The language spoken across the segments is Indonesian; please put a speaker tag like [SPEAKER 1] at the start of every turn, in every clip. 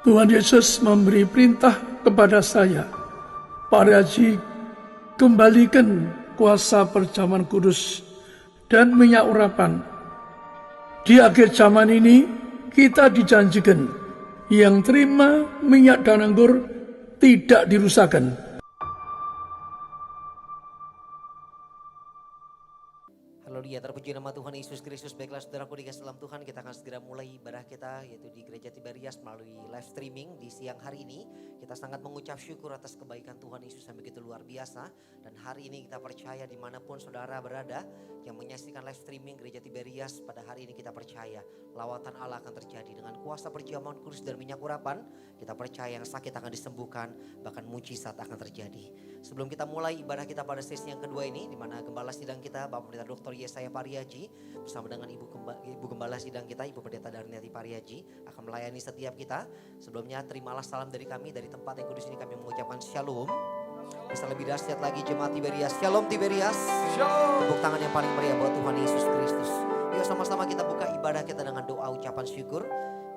[SPEAKER 1] Tuhan Yesus memberi perintah kepada saya, Pak Haji, kembalikan kuasa perjamuan kudus dan minyak urapan. Di akhir zaman ini kita dijanjikan yang terima minyak dan anggur tidak dirusakkan.
[SPEAKER 2] Haleluya, terpuji nama Tuhan Yesus Kristus. Baiklah saudaraku dikasih dalam Tuhan, kita akan segera mulai ibadah kita yaitu di Gereja Tiberias melalui live streaming di siang hari ini. Kita sangat mengucap syukur atas kebaikan Tuhan Yesus yang begitu luar biasa. Dan hari ini kita percaya dimanapun saudara berada yang menyaksikan live streaming Gereja Tiberias, pada hari ini kita percaya lawatan Allah akan terjadi dengan kuasa perjamuan kudus dan minyak urapan. Kita percaya yang sakit akan disembuhkan, bahkan mujizat akan terjadi. Sebelum kita mulai ibadah kita pada sesi yang kedua ini, di mana Gembala Sidang kita Bapak Pendeta Dr. Yesaya Pariaji bersama dengan Ibu Gembala Sidang kita Ibu Pendeta Darniati Pariaji akan melayani setiap kita. Sebelumnya terimalah salam dari kami dari tempat yang kudus ini, kami mengucapkan shalom. Bisa lebih dahsyat lagi jemaat Tiberias, shalom Tiberias. Shalom. Tepuk tangan yang paling meriah buat Tuhan Yesus Kristus. Yuk sama-sama kita buka ibadah kita dengan doa ucapan syukur.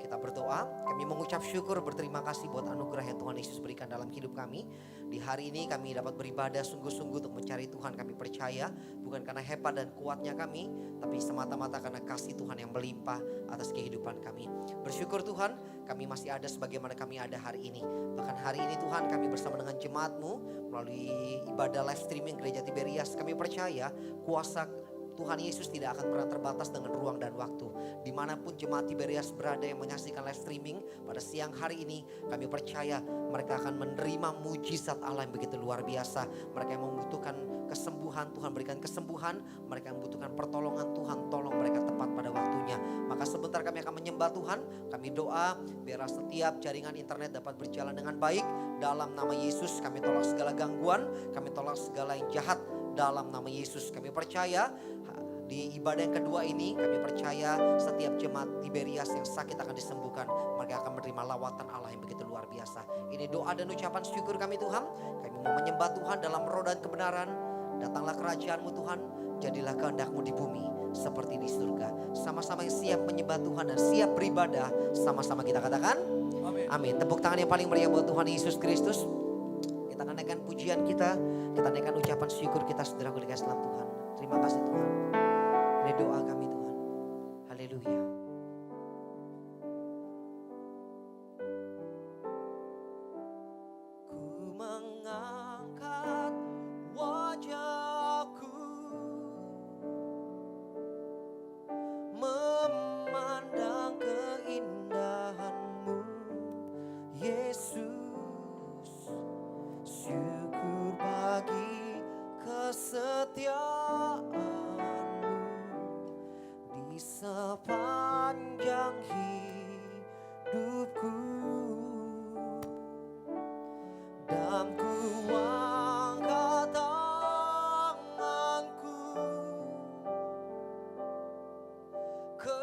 [SPEAKER 2] Kita berdoa, kami mengucap syukur, berterima kasih buat anugerah yang Tuhan Yesus berikan dalam hidup kami. Di hari ini kami dapat beribadah sungguh-sungguh untuk mencari Tuhan. Kami percaya bukan karena hebat dan kuatnya kami, tapi semata-mata karena kasih Tuhan yang melimpah atas kehidupan kami. Bersyukur Tuhan, kami masih ada sebagaimana kami ada hari ini. Bahkan hari ini Tuhan, kami bersama dengan jemaat-Mu melalui ibadah live streaming Gereja Tiberias. Kami percaya kuasa Tuhan Yesus tidak akan pernah terbatas dengan ruang dan waktu. Dimanapun jemaat Tiberias berada yang menyaksikan live streaming pada siang hari ini, kami percaya mereka akan menerima mujizat Allah yang begitu luar biasa. Mereka yang membutuhkan kesembuhan, Tuhan berikan kesembuhan. Mereka yang membutuhkan pertolongan, Tuhan tolong mereka tepat pada waktunya. Maka sebentar kami akan menyembah Tuhan. Kami doa biar setiap jaringan internet dapat berjalan dengan baik. Dalam nama Yesus kami tolak segala gangguan, kami tolak segala yang jahat. Dalam nama Yesus kami percaya di ibadah yang kedua ini, kami percaya setiap jemaat Tiberias yang sakit akan disembuhkan. Mereka akan menerima lawatan Allah yang begitu luar biasa. Ini doa dan ucapan syukur kami Tuhan. Kami mau menyembah Tuhan dalam roh dan kebenaran. Datanglah kerajaan-Mu Tuhan, jadilah kehendak-Mu di bumi seperti di surga. Sama-sama yang siap menyembah Tuhan dan siap beribadah, sama-sama kita katakan amin. Amin. Tepuk tangan yang paling meriah buat Tuhan Yesus Kristus. Kita akan naikkan pujian kita naikkan ucapan syukur kita, saudara dikasih dalam Tuhan. Terima kasih Tuhan. Ini doa kami Tuhan. Haleluya. Ku mengangkat wajahku, memandang keindahan-Mu, Yesus. Syukur bagi kesetiaan-Mu di sepanjang hidupku, dan ku angkat tanganku ke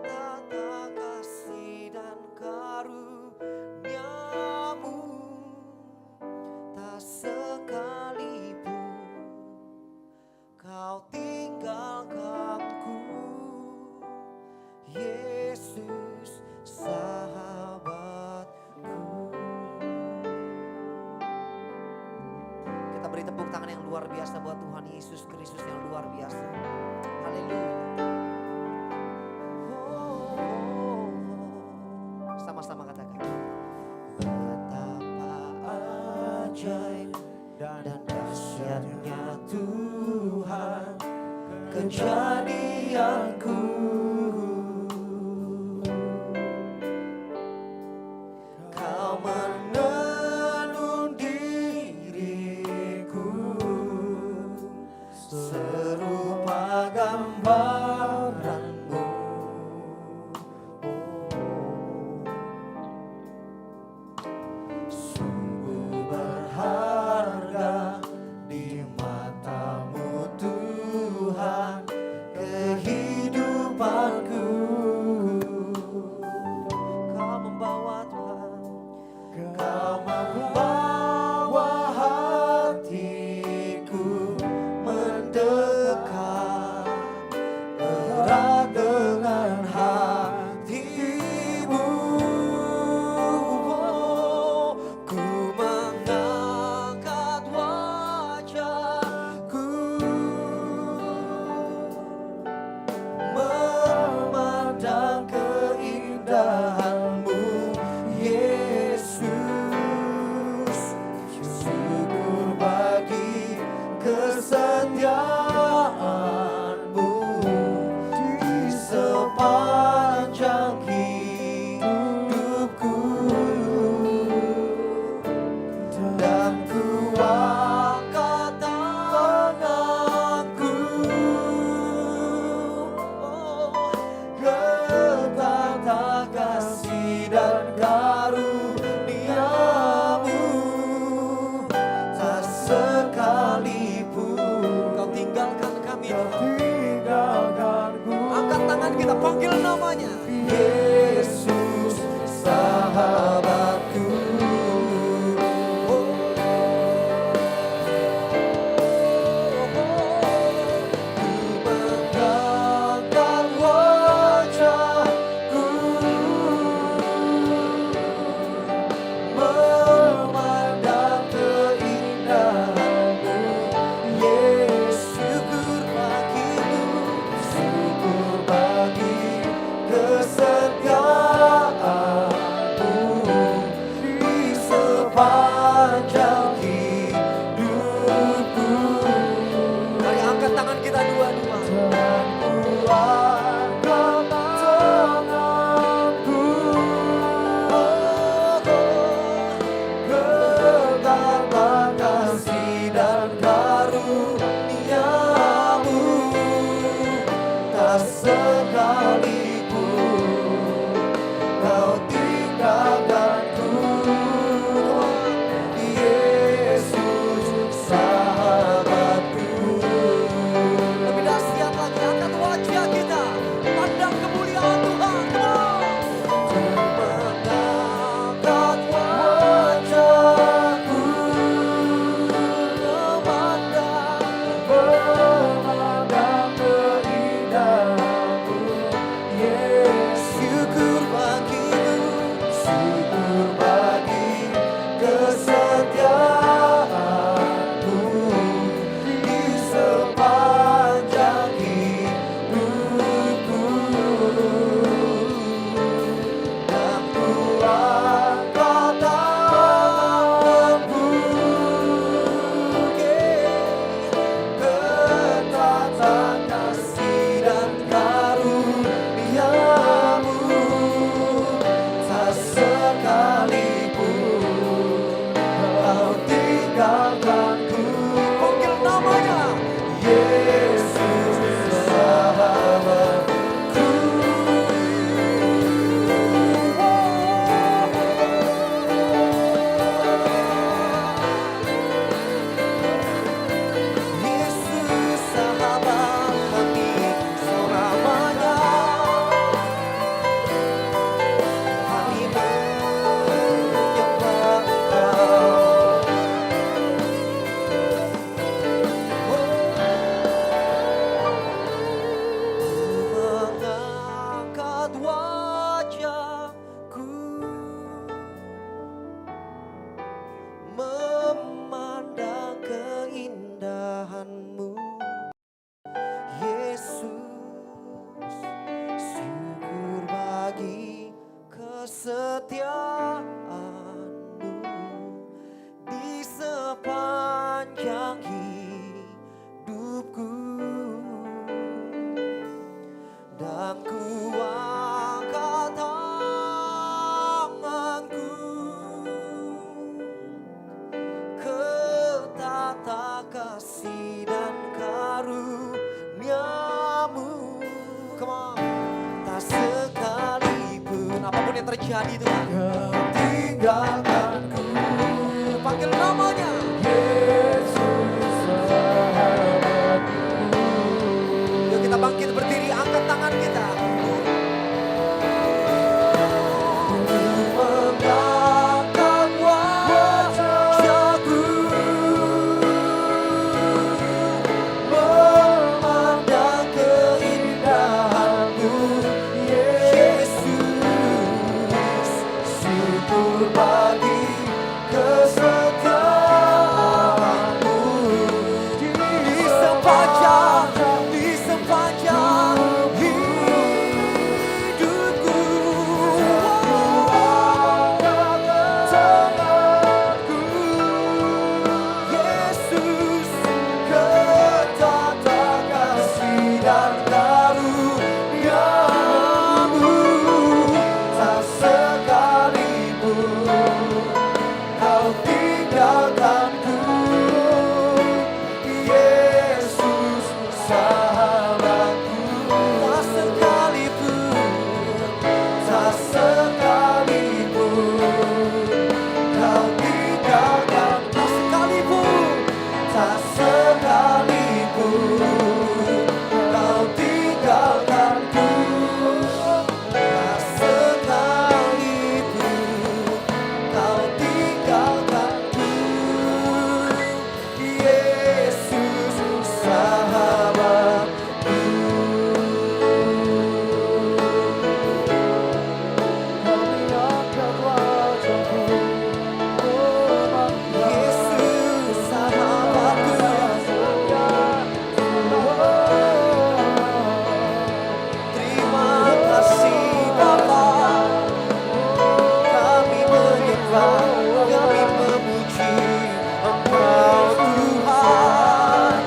[SPEAKER 2] tata kasih dan karunia-Mu. Tak sekalipun Kau tinggalkanku, Yesus sahabatku. Kita beri tepuk tangan yang luar biasa buat Tuhan Yesus Kristus yang luar biasa. Haleluya. Sama-sama katakan. Betapa ajaib dan dahsyatnya Tuhan kejadianku. Kau menenun diriku serupa gambaran-Mu. Sungguh berharga di mata-Mu Tuhan kehidupanku. Kau membawa Tuhan, Kau membawa hatiku mendekat memandang keindahan-Mu, Yesus. Syukur bagi kesetiaan-Mu di sepanjang hidupku, dan ku angkat tanganku ke tata kasih dan karunia-Mu. Come on. Tak sekalipun apapun yang terjadi Tuhan, Kau tinggalkanku. Panggil namanya Yesus sahabatku. Yuk kita bangkit berdiri, angkat tangan kita. Mengangkat wajahku, memandang keindahan-Mu, Yesus. Syukur bagi kesetiaan-Mu di sepanjang hidupku. Tanganku, Yesus, ke tata kasih dan karunia-Mu. Tak sekalipun Kau tinggalkanku, Yesus sahabatku. Tak sekalipun Kau tinggalkan, tak sekalipun Kau tinggalkanku, tak sekalipun Kau tinggalkanku, Yesus sahabatku. Kau mengangkat wajahku, Yesus sahabatku. Terima kasih Bapa, kami menyembah, kami memuji Engkau Tuhan.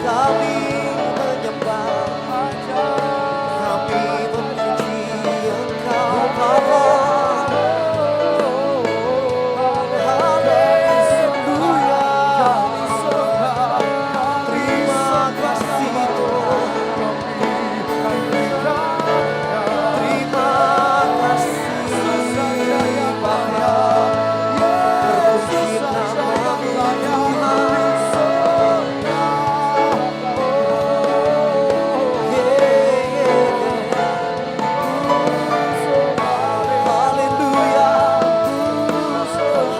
[SPEAKER 2] Kami menyembah, kami memuji Engkau Bapa. Haleluya. Terima kasih Tuhan. Terima kasih Bapa. Terpuji nama-Mu Tuhan. Haleluya.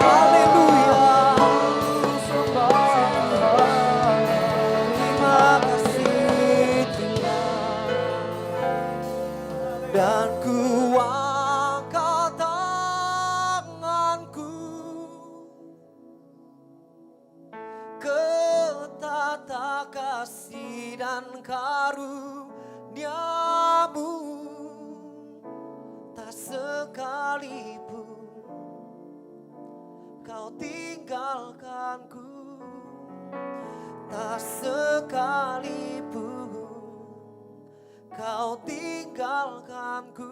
[SPEAKER 2] Haleluya. Terima kasih Tuhan. Dan ku angkat tanganku ke tata kasih dan karunia-Mu. Tak sekalipun Kau tinggalkanku, tak sekalipun Kau tinggalkanku,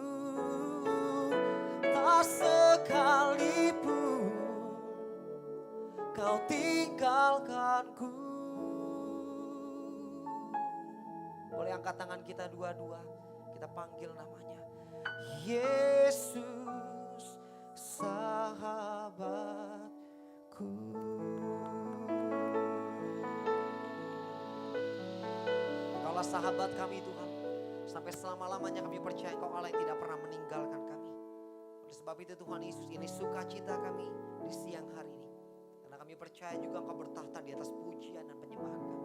[SPEAKER 2] tak sekalipun sekalipun kau tinggalkanku. Boleh angkat tangan kita dua-dua, kita panggil namanya. Yesus sahabatku. Kaulah sahabat kami Tuhan. Sampai selama-lamanya kami percaya Engkau Allah yang tidak pernah meninggalkan kami. Oleh sebab itu Tuhan Yesus, ini sukacita kami di siang hari ini. Karena kami percaya juga Engkau bertahta di atas pujian dan penyembahan kami.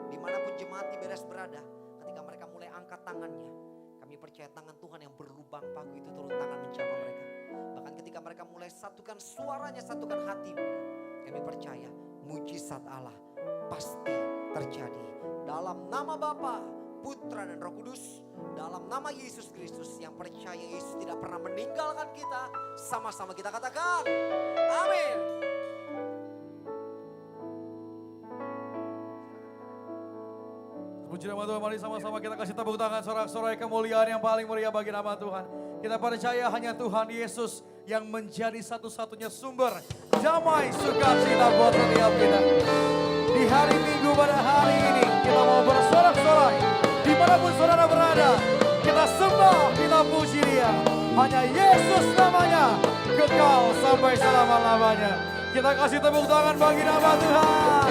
[SPEAKER 2] Dimanapun jemaat di Beres berada, ketika mereka mulai angkat tangannya, kami percaya tangan Tuhan yang berlubang paku itu turun tangan menjamah mereka. Bahkan ketika mereka mulai satukan suaranya, satukan hati mereka, kami percaya mujizat Allah pasti terjadi. Dalam nama Bapa, Putra dan Roh Kudus, dalam nama Yesus Kristus yang percaya Yesus tidak pernah meninggalkan kita, sama-sama kita katakan amin.
[SPEAKER 3] Puji nama Tuhan, mari sama-sama kita kasih tepuk tangan sorak-sorai kemuliaan yang paling meriah bagi nama Tuhan. Kita percaya hanya Tuhan Yesus yang menjadi satu-satunya sumber damai sukacita buat setiap kita. Di hari Minggu pada hari ini kita mau bersorak-sorai. Dimanapun saudara berada, kita sembah, kita puji Dia. Hanya Yesus namanya, kekal sampai selama-lamanya. Kita kasih tepuk tangan bagi nama Tuhan.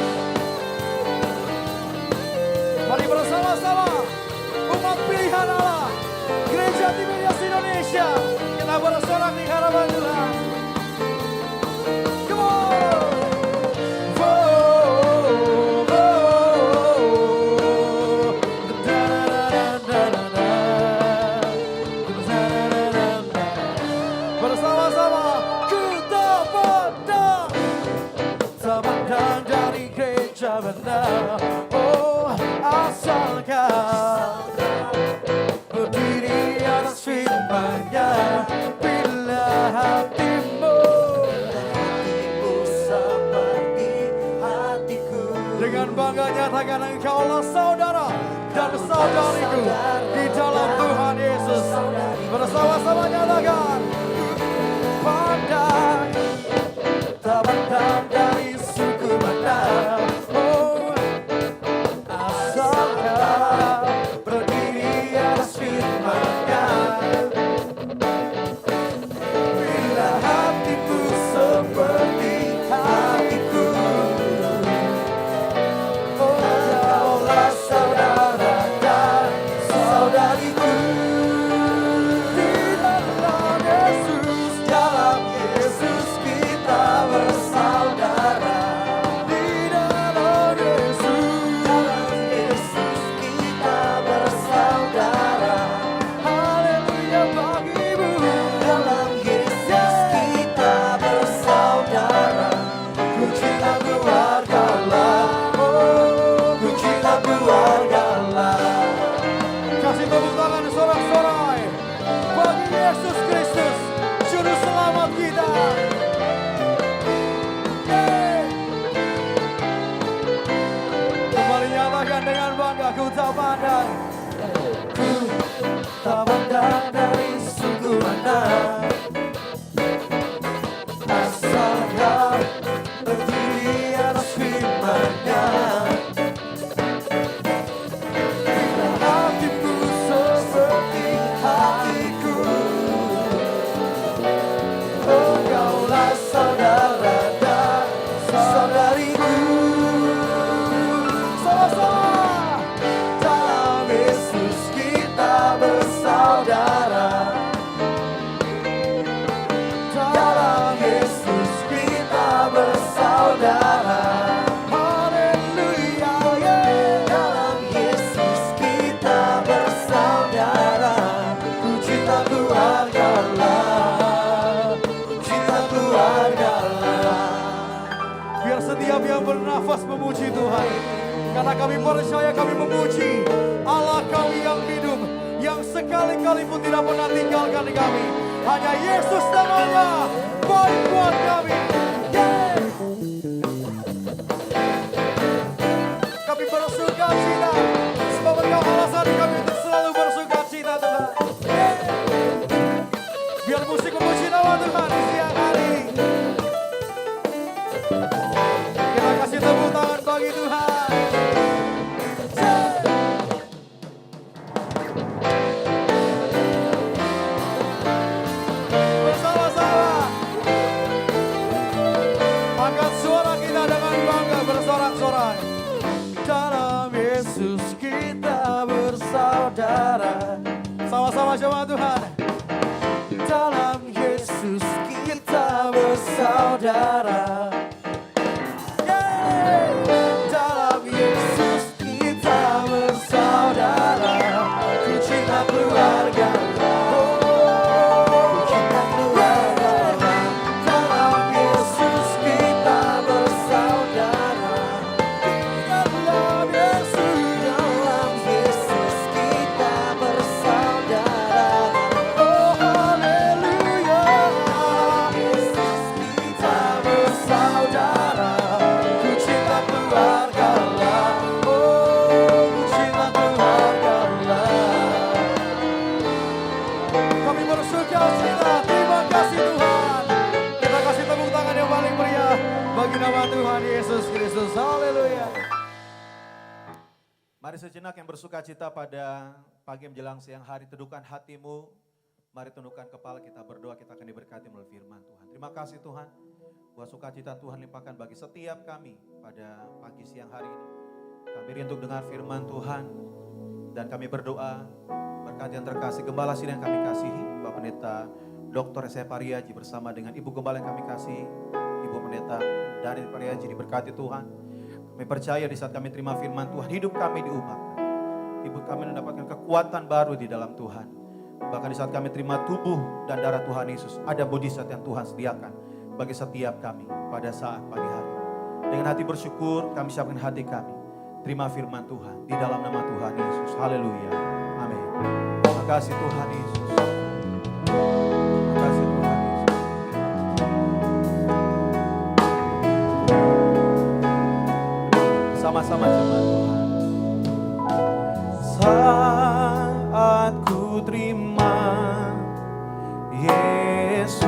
[SPEAKER 3] Mari bersama-sama umat pilihan Allah, Gereja Tiberias Indonesia, kita bersorak di hadapan Tuhan. Come on! Bersama-sama kita pandang, pandang dari gereja benar. Asalkan berdiri atas firman-Nya, bila hatimu seperti hatiku. Dengan bangga nyatakan engkaulah saudara dan saudariku di dalam Tuhan Yesus. Bersama-sama nyatakan, pandang, tak pandang dari suku mana. Ku tak pandang, ku tak pandang dari suku mana. Asalkan berdiri atas firman-Nya, bila hatimu seperti hatiku. Engkaulah saudara dan saudariku. Sama-sama bersaudara, dalam Yesus kita bersaudara. Haleluya, dalam Yesus kita bersaudara. Pujilah keluargalah, pujilah keluargalah. Biar setiap yang bernafas memuji Tuhan, karena kami percaya kami memuji Allah kami yang hidup, yang sekali-kali pun tidak pernah tinggalkan kami. Hanya Yesus namanya baik buat kami. Yeah. Kami bersuka cita, sebab Engkau alasan kami untuk selalu bersuka cita Tuhan. Yeah. Biar musik memuji nama Tuhan di siang Sama-sama jemaat Tuhan. Dalam Yesus kita bersaudara. Dalam Yesus kita bersaudara. Ku cinta keluarga. Ku cinta keluarga. Dalam Yesus kita bersaudara. Dalam Yesus kita bersaudara. Oh haleluya. Yesus kita bersaudara. Ku cinta keluarga. Oh ku cinta keluarga. Kami bersuka cita, terima kasih Tuhan. Kita kasih tepuk tangan yang paling meriah bagi nama Tuhan Yesus Kristus. Haleluya.
[SPEAKER 4] Mari sejenak yang bersuka cita pada pagi menjelang siang hari, teduhkan hatimu. Mari tundukkan kepala, kita berdoa, kita akan diberkati melalui firman Tuhan. Terima kasih Tuhan, buat sukacita Tuhan limpahkan bagi setiap kami pada pagi siang hari ini. Kami rindu dengar firman Tuhan dan kami berdoa, berkat yang terkasih Gembala Sini yang kami kasihi, Bapak Pendeta Dr. Yesaya Pariaji bersama dengan Ibu Gembala yang kami kasihi, Ibu Pendeta Dani Pariaji, diberkati Tuhan. Kami percaya di saat kami terima firman Tuhan, hidup kami diubahkan. Hidup kami mendapatkan kekuatan baru di dalam Tuhan. Bahkan di saat kami terima tubuh dan darah Tuhan Yesus, ada mujizat yang Tuhan sediakan bagi setiap kami pada saat pagi hari. Dengan hati bersyukur, kami siapkan hati kami. Terima firman Tuhan di dalam nama Tuhan Yesus. Haleluya. Amin. Terima kasih Tuhan Yesus. Terima kasih Tuhan Yesus. Sama-sama jemaat Tuhan. Saat ku terima Yesus,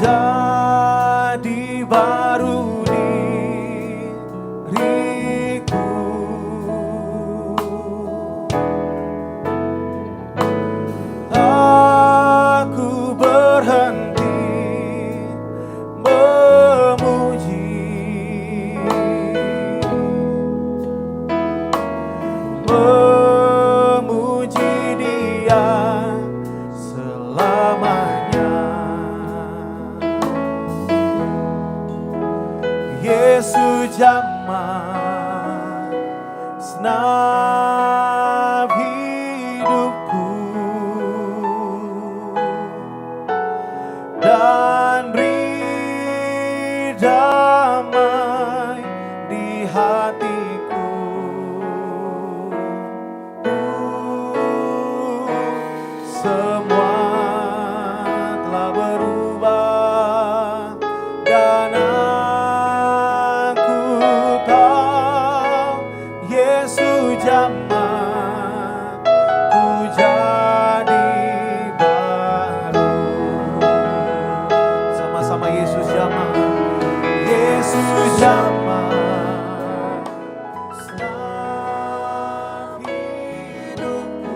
[SPEAKER 4] jadi baru diriku. Aku berhenti memuji, memuji Dia selamanya. Yesus jamah senap hidupku dan beri damai di hatiku. Semua telah berubah dan aku tahu Yesus jamah ku jadi baru. Sama-sama Yesus jamah, Yesus jamah senap hidupku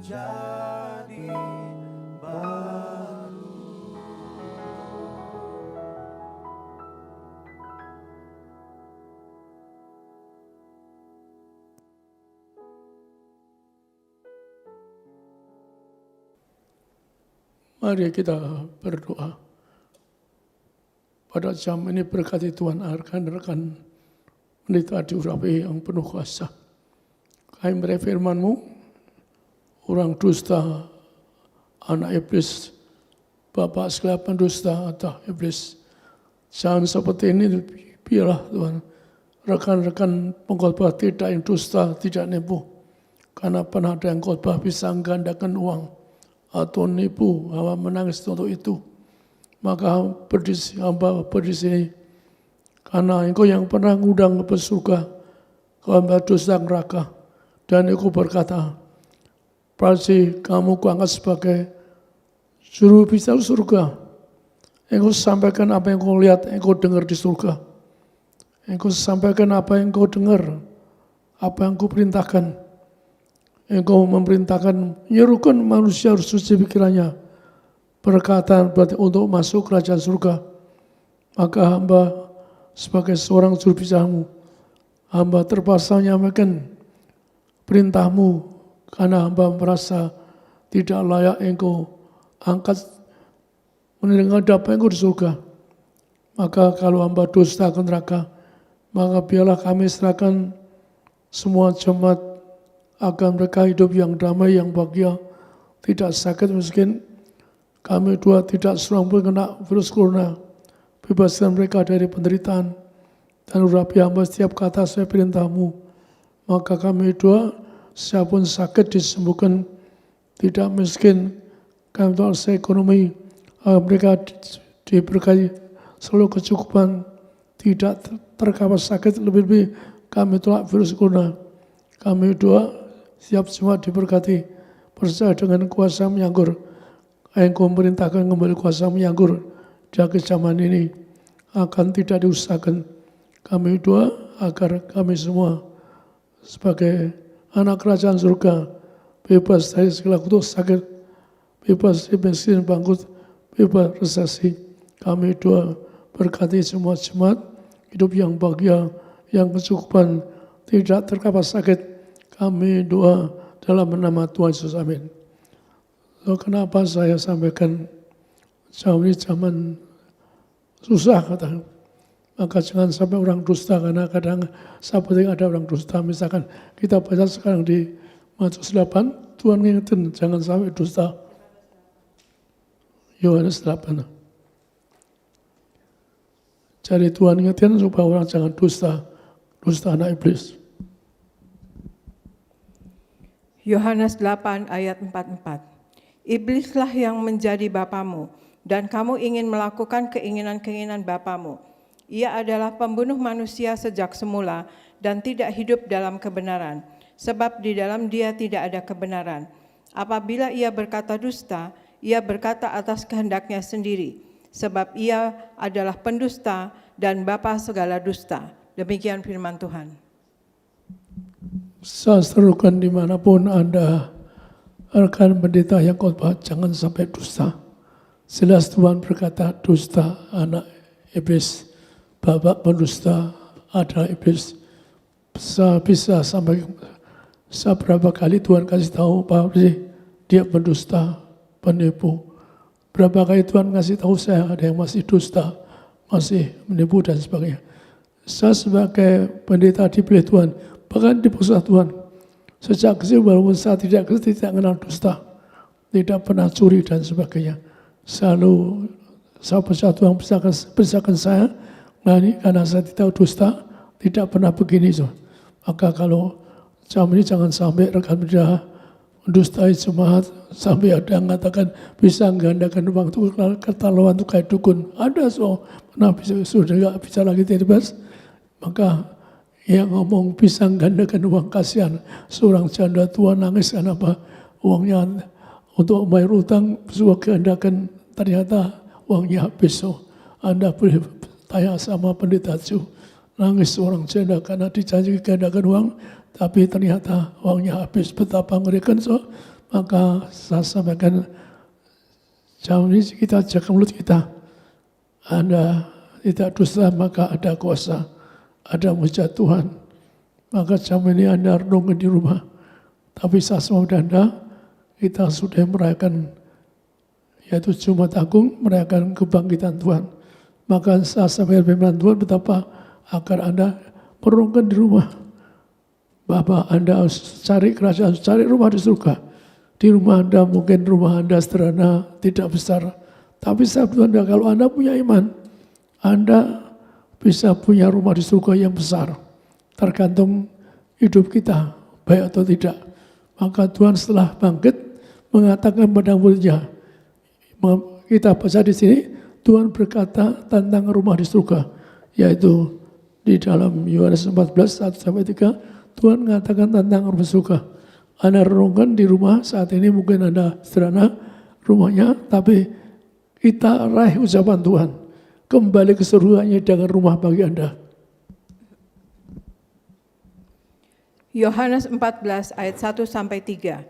[SPEAKER 4] jadi baru.
[SPEAKER 1] Mari kita berdoa. Pada jam ini berkati Tuhan rekan-rekan pendeta diurapi yang penuh kuasa. Kami beri firman-Mu, orang dusta, anak iblis, bapak segala pendusta atau iblis. Jangan seperti ini, biarlah Tuhan, rekan-rekan pengkhotbah tidak yang dusta, tidak nipu. Karena pernah ada yang khotbah bisa menggandakan uang atau nipu, hamba menangis untuk itu. Maka hamba berdiri sini. Karena engkau yang pernah ngundang ke surga, kau hamba dosa neraka. Dan engkau berkata, pasti kamu kuangkat sebagai juru bicara surga. Engkau sampaikan apa yang kau lihat, engkau dengar di surga. Engkau sampaikan apa yang kau dengar, apa yang kau perintahkan. Engkau memerintahkan, menyerukan manusia harus suci pikirannya. Perkataan berarti untuk masuk kerajaan surga. Maka hamba sebagai seorang juru bicara-Mu, hamba terpaksa menyampaikan perintah-Mu karena hamba merasa tidak layak engkau angkat mendengar apa engkau di surga. Maka kalau hamba dusta ke neraka, maka biarlah kami serahkan semua jemaat agar mereka hidup yang damai, yang bahagia, tidak sakit miskin. Kami dua tidak seorang pun kena virus corona. Bebaskan mereka dari penderitaan. Dan urapi hamba setiap kata sesuai perintah-Mu. Maka kami dua, siapapun sakit disembuhkan, tidak miskin. Kami doa ekonomi, mereka diberkati selalu kecukupan, tidak terkapar sakit, lebih-lebih kami tolak virus corona. Kami dua, siap semua diberkati, percaya dengan kuasa menyanggur. Engkau memerintahkan kembali kuasa menyanggur di akhir zaman ini akan tidak diusahakan. Kami doa agar kami semua sebagai anak kerajaan surga bebas dari segala kutuk sakit, bebas dari miskin bangkrut, bebas resesi. Kami doa berkati semua jemaat hidup yang bahagia, yang kecukupan, tidak terkapar sakit. Kami doa dalam nama Tuhan Yesus, amin. So, kenapa saya sampaikan jauh ini zaman susah kata. Maka jangan sampai orang dusta, karena kadang seperti ada orang dusta. Misalkan kita baca sekarang di Matius 8, Tuhan ngingetin jangan sampai dusta. Yohanes 8. Jadi Tuhan ngingetin supaya orang jangan dusta, dusta anak iblis.
[SPEAKER 5] Yohanes 8 ayat 44. Iblislah yang menjadi bapamu, dan kamu ingin melakukan keinginan-keinginan bapamu. Ia adalah pembunuh manusia sejak semula dan tidak hidup dalam kebenaran, sebab di dalam dia tidak ada kebenaran. Apabila ia berkata dusta, ia berkata atas kehendaknya sendiri, sebab ia adalah pendusta dan bapa segala dusta. Demikian firman Tuhan.
[SPEAKER 1] Saya serukan dimanapun Anda, rekan pendeta yang khotbah, jangan sampai dusta. Jelas Tuhan berkata dusta anak iblis, bapak pendusta adalah iblis. Bisa sampai berapa kali Tuhan kasih tahu Pak dia pendusta, penipu. Berapa kali Tuhan kasih tahu saya ada yang masih dusta, masih menipu dan sebagainya. Saya sebagai pendeta dipilih Tuhan, bahkan di pusat Tuhan. Sejak kecil walaupun saya tidak kenal dusta, tidak pernah curi dan sebagainya. Selalu sahabat Tuhan pisahkan saya, nah ini karena saya tidak dusta, tidak pernah begini. Maka kalau jam ini jangan sampai rekan pendeta mendustai jemaat, sampai ada yang mengatakan bisa menggandakan uang itu ketahuan itu kayak dukun. Ada pernah sudah tidak bisa lagi bebas, maka yang ngomong bisa menggandakan uang, kasihan seorang janda tua nangis karena apa? Uangnya untuk bayar utang sebuah kehendakan, ternyata uangnya habis. Anda boleh tanya sama pendeta Ju, nangis seorang janda karena dijanji kehendakan uang, tapi ternyata uangnya habis. Betapa ngerikan Maka saya sampaikan, jauh ini kita jaga mulut kita. Anda tidak dusta, maka ada kuasa, ada mujizat Tuhan. Maka jam ini Anda renungkan di rumah. Tapi saya sama Anda, kita sudah merayakan, yaitu Jumat Agung, merayakan kebangkitan Tuhan. Maka saya sampaikan firman Tuhan betapa agar Anda merenungkan di rumah. Bahwa Anda harus cari kerajaan, cari rumah di surga. Di rumah Anda mungkin rumah Anda sederhana, tidak besar. Tapi sabtu Anda, kalau Anda punya iman, Anda bisa punya rumah di surga yang besar. Tergantung hidup kita, baik atau tidak. Maka Tuhan setelah bangkit mengatakan pada muridnya, kita baca di sini, Tuhan berkata tentang rumah di surga, yaitu di dalam Yohanes 14, 1-3, Tuhan mengatakan tentang rumah surga. Anda renungkan di rumah saat ini mungkin Anda sederhana rumahnya, tapi kita raih ucapan Tuhan. Kembali ke surganya dengan rumah bagi Anda.
[SPEAKER 5] Yohanes 14 ayat 1-3.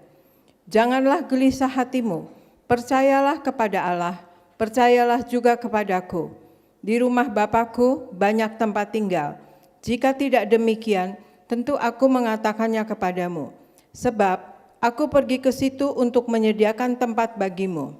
[SPEAKER 5] Janganlah gelisah hatimu, percayalah kepada Allah, percayalah juga kepadaku. Di rumah Bapa-Ku banyak tempat tinggal. Jika tidak demikian, tentu aku mengatakannya kepadamu. Sebab aku pergi ke situ untuk menyediakan tempat bagimu.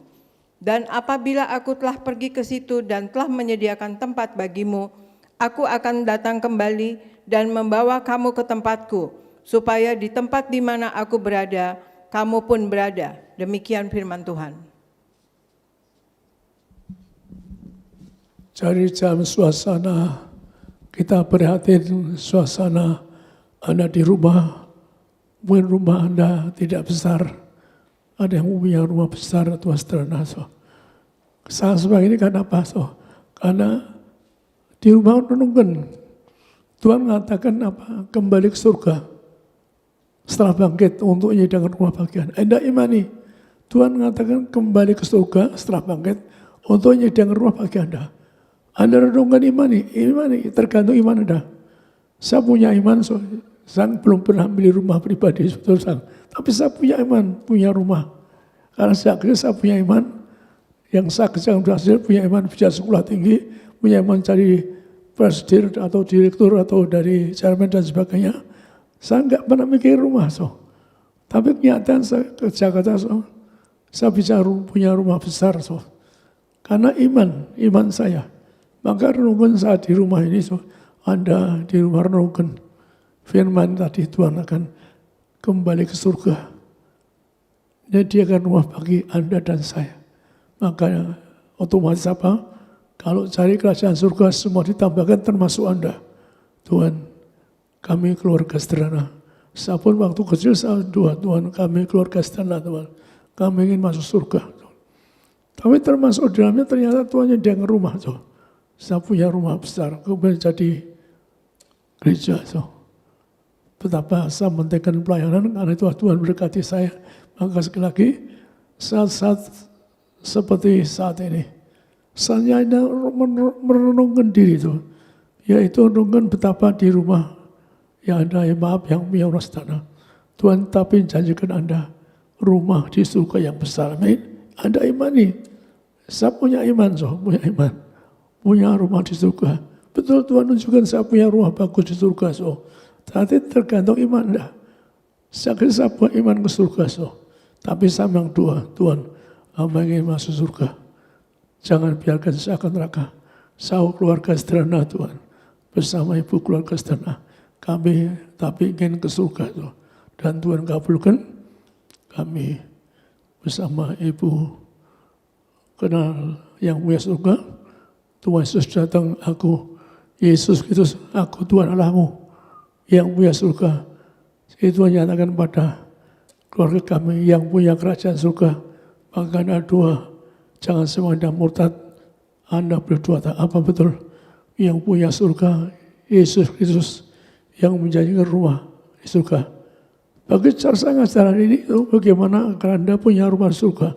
[SPEAKER 5] Dan apabila aku telah pergi ke situ dan telah menyediakan tempat bagimu, aku akan datang kembali dan membawa kamu ke tempatku, supaya di tempat di mana aku berada, kamu pun berada. Demikian firman Tuhan.
[SPEAKER 1] Cari jam suasana, kita prihatin suasana Anda di rumah. Mungkin rumah Anda tidak besar, ada yang punya rumah besar atau sederhana. Saya sebagai ini kenapa? Karena di rumah renungkan, Tuhan mengatakan apa? Kembali ke surga setelah bangkit untuk menyediakan rumah bagian. Anda imani, Tuhan mengatakan kembali ke surga setelah bangkit untuk menyediakan rumah bagi Anda. Anda renungkan imani, tergantung iman Anda. Saya punya iman, saya belum pernah beli rumah pribadi, tapi saya punya iman, punya rumah. Karena saya punya iman, yang saya kerjakan berhasil, punya iman bisa sekolah tinggi, punya iman cari presiden atau direktur atau dari chairman dan sebagainya. Saya enggak pernah mikir rumah, tapi kenyataan saya ke Jakarta, saya bisa punya rumah besar, karena iman saya. Maka renungkan saat di rumah ini, Anda di rumah renungkan. Firman tadi Tuhan akan kembali ke surga. Menyediakan rumah bagi Anda dan saya. Maka otomatis apa? Kalau cari kerajaan surga semua ditambahkan termasuk Anda. Tuhan, kami keluarga sederhana. Saya pun waktu kecil saya doa, Tuhan kami keluarga sederhana Tuhan. Kami ingin masuk surga. Tapi termasuk dalamnya ternyata Tuhan menyediakan rumah. Saya punya rumah besar, kemudian jadi gereja. Betapa saya mementingkan pelayanan karena itu Tuhan berkati saya. Maka sekali lagi saat-saat seperti saat ini, saya hanya merenungkan diri itu, yaitu merenungkan betapa di rumah yang Anda yang punya rumah sederhana. Tuhan tapi janjikan Anda rumah di surga yang besar. Amin. Anda imani, saya punya iman, punya rumah di surga. Betul Tuhan tunjukkan saya punya rumah bagus di surga. Tapi tergantung iman Anda. Saya punya iman ke surga. Tapi saya memang doa, Tuhan, hamba ingin masuk surga. Jangan biarkan saya ke neraka. Saya keluarga sederhana Tuhan. Bersama ibu keluarga sederhana. Kami tapi ingin ke surga. Dan Tuhan kabulkan kami bersama ibu kenal yang punya surga. Tuhan Yesus datang, aku Yesus Kristus, aku Tuhan Allahmu yang punya surga. Itu menyatakan pada keluarga kami yang punya kerajaan surga. Maka Anda doa, jangan semua Anda murtad. Anda berdoa apa betul? Yang punya surga, Yesus Kristus yang menjanjikan rumah di surga. Bagi cara saya ngajaran ini, bagaimana agar Anda punya rumah di surga?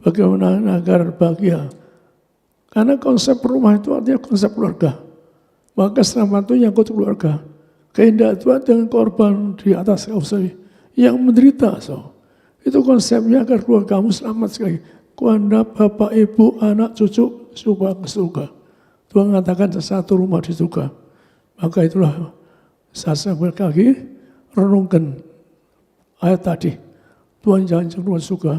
[SPEAKER 1] Bagaimana agar bahagia? Karena konsep rumah itu artinya konsep keluarga. Maka selamat itu nyangkut keluarga. Kehendak Tuhan dengan korban di atas kausai yang menderita. Itu konsepnya agar keluargamu selamat sekali. Anda, bapak, ibu, anak, cucu, supaya ke surga. Tuhan mengatakan satu rumah di surga. Maka itulah saya sampaikan lagi, renungkan ayat tadi. Tuhan jangan rumah surga.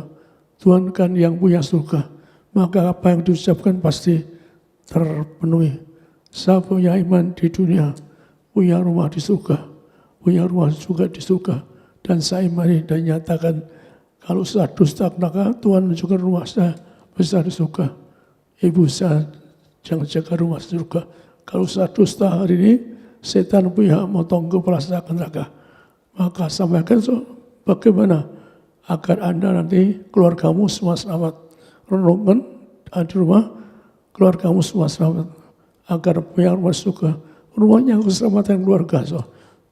[SPEAKER 1] Tuhan kan yang punya surga. Maka apa yang diucapkan pasti terpenuhi. Saya punya iman di dunia, punya rumah di surga, punya rumah juga di surga. Dan saya imani dan nyatakan, kalau saya dusta, maka Tuhan menunjukkan rumah saya besar di surga. Ibu saya jangan jaga rumah surga. Kalau saya dusta hari ini, setan punya motong kepala saya ke neraka. Maka sampaikan bagaimana agar Anda nanti keluargamu semua selamat. Renungkan di rumah, keluargamu semua selamat. Agar punya rumah surga. Rumahnya keselamatan keluarga.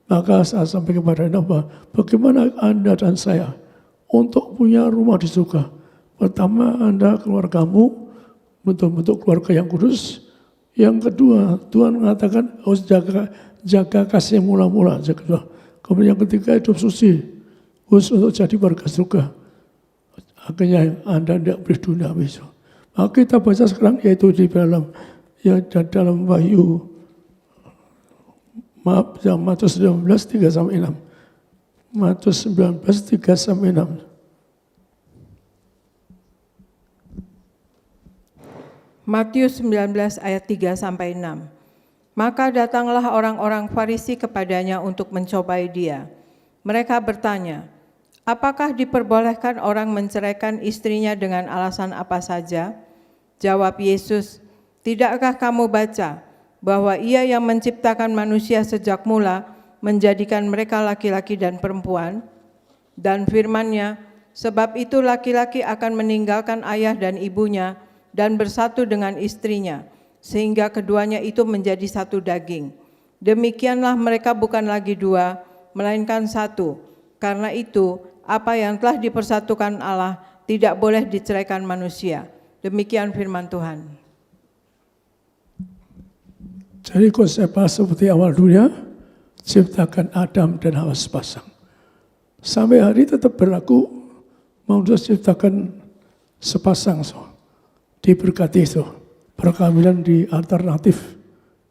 [SPEAKER 1] Maka saya sampaikan kepada Anda, bagaimana Anda dan saya untuk punya rumah di surga. Pertama, Anda keluargamu betul-betul keluarga yang kudus. Yang kedua, Tuhan mengatakan harus jaga kasih mula-mula. Kemudian yang ketiga, hidup suci. Khusus untuk jadi warga surga. Akhirnya Anda tidak beri dunia besok. Maka kita baca sekarang yaitu di dalam Wahyu. Matius 19, 3-6. Matius 19, 3-6.
[SPEAKER 5] Matius 19 ayat 3-6. Maka datanglah orang-orang Farisi kepadanya untuk mencobai dia. Mereka bertanya, apakah diperbolehkan orang menceraikan istrinya dengan alasan apa saja? Jawab Yesus, tidakkah kamu baca bahwa Ia yang menciptakan manusia sejak mula menjadikan mereka laki-laki dan perempuan? Dan firman-Nya, sebab itu laki-laki akan meninggalkan ayah dan ibunya dan bersatu dengan istrinya, sehingga keduanya itu menjadi satu daging. Demikianlah mereka bukan lagi dua, melainkan satu. Karena itu, apa yang telah dipersatukan Allah tidak boleh diceraikan manusia. Demikian firman Tuhan.
[SPEAKER 1] Jadi konsep seperti awal dunia, ciptakan Adam dan Hawa sepasang. Sampai hari tetap berlaku, mau ciptakan sepasang. Diberkati itu. Perkawinan di alternatif.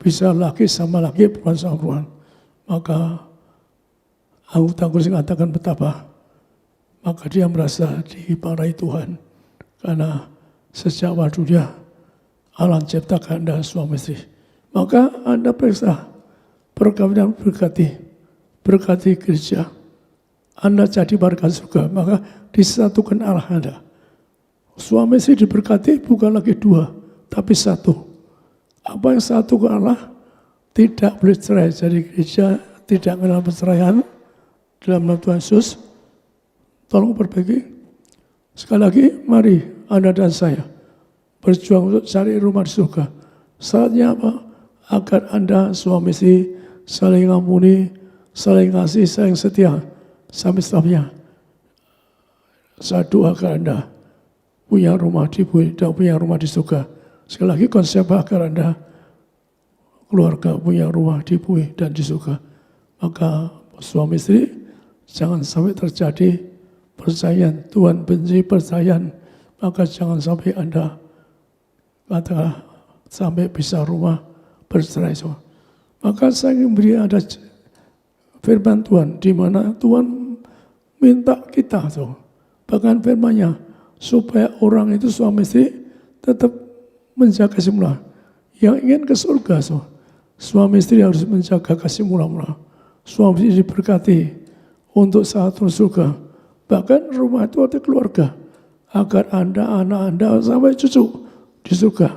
[SPEAKER 1] Bisa laki sama laki, perempuan sama perempuan. Maka anggota kursi mengatakan betapa. Maka dia merasa dimarahi Tuhan. Karena sejak awal dunia, Allah ciptakan Anda suami istri. Maka Anda periksa perkawinan berkati. Berkati gereja. Anda jadi warga surga. Maka disatukan Allah Anda. Suami istri diberkati bukan lagi dua, tapi satu. Apa yang satu ke Allah tidak boleh cerai. Jadi gereja tidak mengenal perceraian dalam nama Tuhan Yesus. Tolong perbaiki. Sekali lagi, mari Anda dan saya berjuang untuk cari rumah di surga. Saatnya apa? Agar Anda suami istri saling ampuni, saling kasih, saling setia sampai setelahnya. Saya doakan Anda punya rumah di bumi dan punya rumah di surga. Sekali lagi konsep agar Anda keluarga punya rumah di bumi dan di surga. Maka suami istri jangan sampai terjadi perceraian. Tuhan benci perceraian. Maka jangan sampai Anda katakan sampai bisa rumah bercerai. Maka saya ingin beri ada firman Tuhan di mana Tuhan minta kita bahkan firman-Nya supaya orang itu suami istri tetap menjaga kasih mula. Yang ingin ke surga, suami istri harus menjaga kasih mula-mula. Suami istri diberkati untuk satu surga. Bahkan rumah itu ada keluarga. Agar Anda, anak Anda, sampai cucu di surga.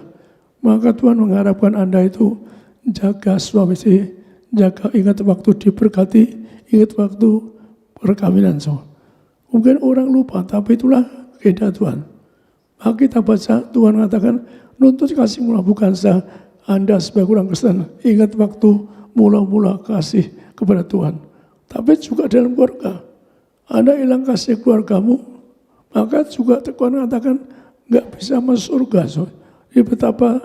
[SPEAKER 1] Maka Tuhan mengharapkan Anda itu jaga suami istri, jaga ingat waktu diberkati, ingat waktu perkawinan. Mungkin orang lupa, tapi itulah kehendak Tuhan. Maka kita baca Tuhan mengatakan nuntut kasih mula bukan sah Anda sebagai orang Kristen ingat waktu mula-mula kasih kepada Tuhan. Tapi juga dalam keluarga. Anda hilang kasih keluargamu, maka juga Tuhan mengatakan nggak bisa masuk surga. Jadi betapa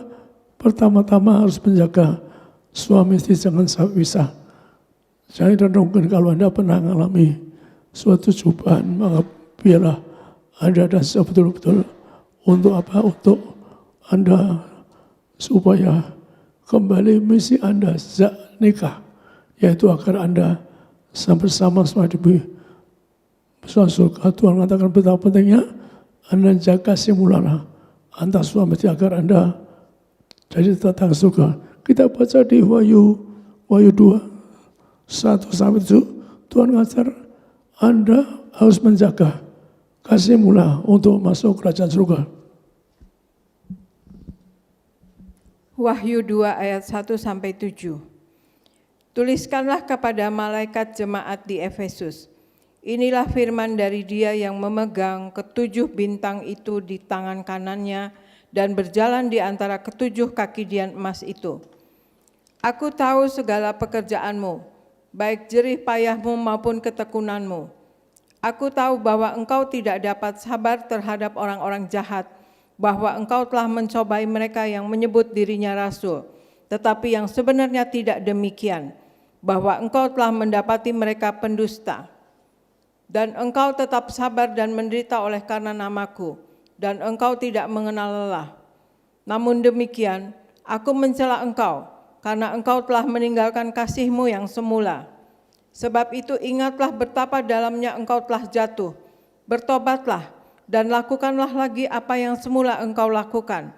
[SPEAKER 1] pertama-tama harus menjaga suami istri jangan sampai pisah. Jangan renungkan kalau Anda pernah mengalami suatu cobaan, maka biarlah Anda dan saya betul-betul untuk apa? Untuk Anda supaya kembali misi Anda sejak nikah, yaitu agar Anda bersama di surga. Tuhan mengatakan betapa pentingnya Anda jaga simulana antar suami istri agar Anda jadi tetangga surga. Kita baca di Wahyu 2:1-7, Tuhan mengajar Anda harus menjaga kasih mula untuk masuk kerajaan surga.
[SPEAKER 5] Wahyu 2 ayat 1-7. Tuliskanlah kepada malaikat jemaat di Efesus. Inilah firman dari Dia yang memegang ketujuh bintang itu di tangan kanannya dan berjalan di antara ketujuh kaki dian emas itu. Aku tahu segala pekerjaanmu, baik jerih payahmu maupun ketekunanmu. Aku tahu bahwa engkau tidak dapat sabar terhadap orang-orang jahat, bahwa engkau telah mencobai mereka yang menyebut dirinya rasul, tetapi yang sebenarnya tidak demikian, bahwa engkau telah mendapati mereka pendusta. Dan engkau tetap sabar dan menderita oleh karena namaku, dan engkau tidak mengenal lelah. Namun demikian, aku mencela engkau, karena engkau telah meninggalkan kasihmu yang semula. Sebab itu ingatlah betapa dalamnya engkau telah jatuh. Bertobatlah dan lakukanlah lagi apa yang semula engkau lakukan.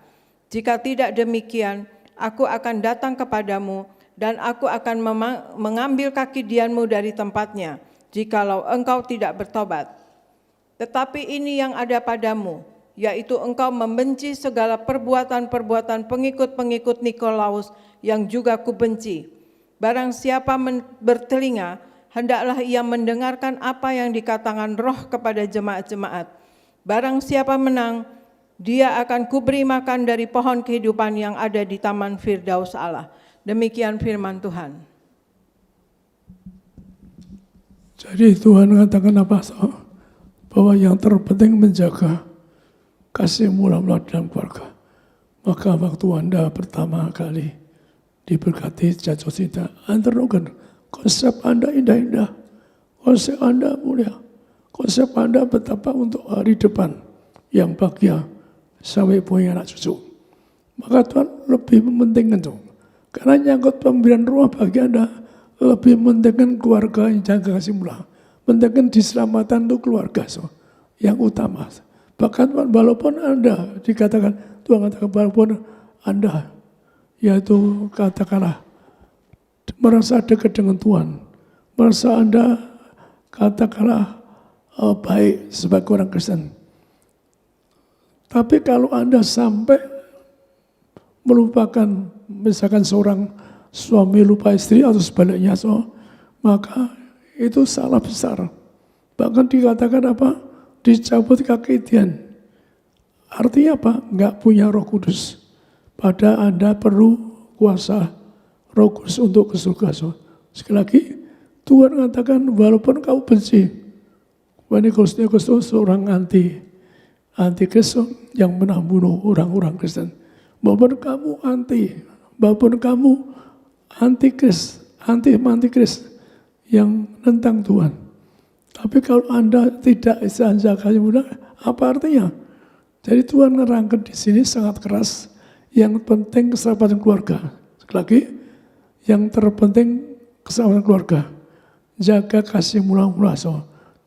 [SPEAKER 5] Jika tidak demikian, aku akan datang kepadamu dan aku akan mengambil kaki dianmu dari tempatnya, jikalau engkau tidak bertobat. Tetapi ini yang ada padamu, yaitu engkau membenci segala perbuatan-perbuatan pengikut-pengikut Nikolaus yang juga kubenci. Barang siapa bertelinga, hendaklah ia mendengarkan apa yang dikatakan Roh kepada jemaat-jemaat. Barang siapa menang, dia akan kuberi makan dari pohon kehidupan yang ada di taman Firdaus Allah. Demikian firman Tuhan.
[SPEAKER 1] Jadi Tuhan mengatakan apa? Bahwa yang terpenting menjaga kasih mula-mula dalam keluarga. Maka waktu Anda pertama kali diberkati jatuh cinta, Anda renungkan konsep Anda indah-indah, konsep Anda mulia, konsep Anda betapa untuk hari depan yang bahagia sampai punya anak cucu. Maka Tuhan lebih mementingkan itu. Karena nyangkut pemberian rumah bagi Anda, lebih mementingkan keluarga yang jaga kasih mula. Mementingkan diselamatkan untuk keluarga yang utama. Bahkan walaupun Anda dikatakan, Tuhan katakan walaupun Anda, yaitu katakanlah merasa dekat dengan Tuhan, merasa Anda katakanlah baik sebagai orang Kristen. Tapi kalau Anda sampai melupakan, misalkan seorang suami lupa istri atau sebaliknya, maka itu salah besar. Bahkan dikatakan apa? Dicabut kaki dian. Artinya apa? Enggak punya Roh Kudus. Pada Anda perlu kuasa Roh Kudus untuk ke surga. Sekali lagi, Tuhan mengatakan walaupun kau benci, Nikolaus itu seorang anti-Kristus yang membunuh orang-orang Kristen. Walaupun kamu walaupun kamu anti-Kris yang nentang Tuhan. Tapi kalau Anda tidak jaga mudah, apa artinya? Jadi Tuhan nerangkan di sini sangat keras. Yang penting keselamatan keluarga. Sekali lagi, yang terpenting keselamatan keluarga. Jaga kasih mula-mula.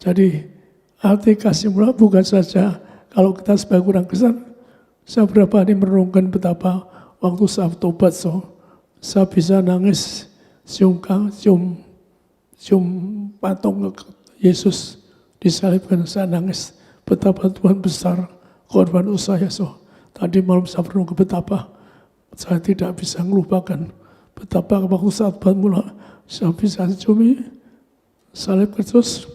[SPEAKER 1] Jadi arti kasih mula bukan saja kalau kita sebagai orang Kristen, saya berapa hari merenungkan betapa waktu saya tobat, saya bisa nangis, cium patung Yesus disalibkan, saya nangis. Betapa Tuhan besar korban saya. Tadi malam saya merenungkan betapa saya tidak bisa melupakan betapa waktu saat mula saya bisa ciumi salib Kristus,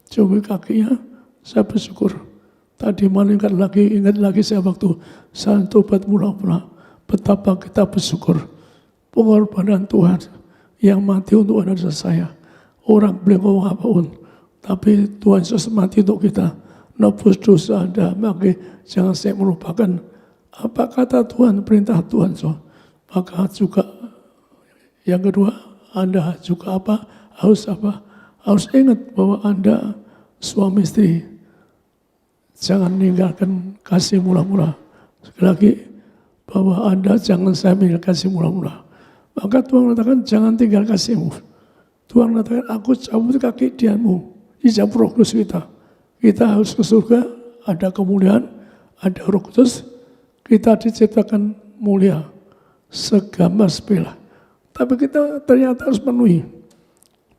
[SPEAKER 1] ciumi kakinya, saya bersyukur. Tadi malam ingat lagi saya waktu saya tobat mula-mula, betapa kita bersyukur pengorbanan Tuhan yang mati untuk Anda dan saya. Orang boleh ngomong apapun, tapi Tuhan Yesus mati untuk kita, nebus dosa Anda. Maka jangan saya melupakan apa kata Tuhan, perintah Tuhan. Maka juga yang kedua, Anda juga harus ingat bahwa Anda suami istri, jangan meninggalkan kasih murah-murah. Sekali lagi, bahwa Anda jangan saya meninggalkan kasih murah-murah. Maka Tuhan mengatakan jangan tinggal kasihmu. Tuhan mengatakan aku cabut kaki dianmu. Dicabut Roh Kudus kita. Kita harus ke surga, ada kemuliaan, ada Roh Kudus. Kita diciptakan mulia, segambar sebelah. Tapi kita ternyata harus penuhi.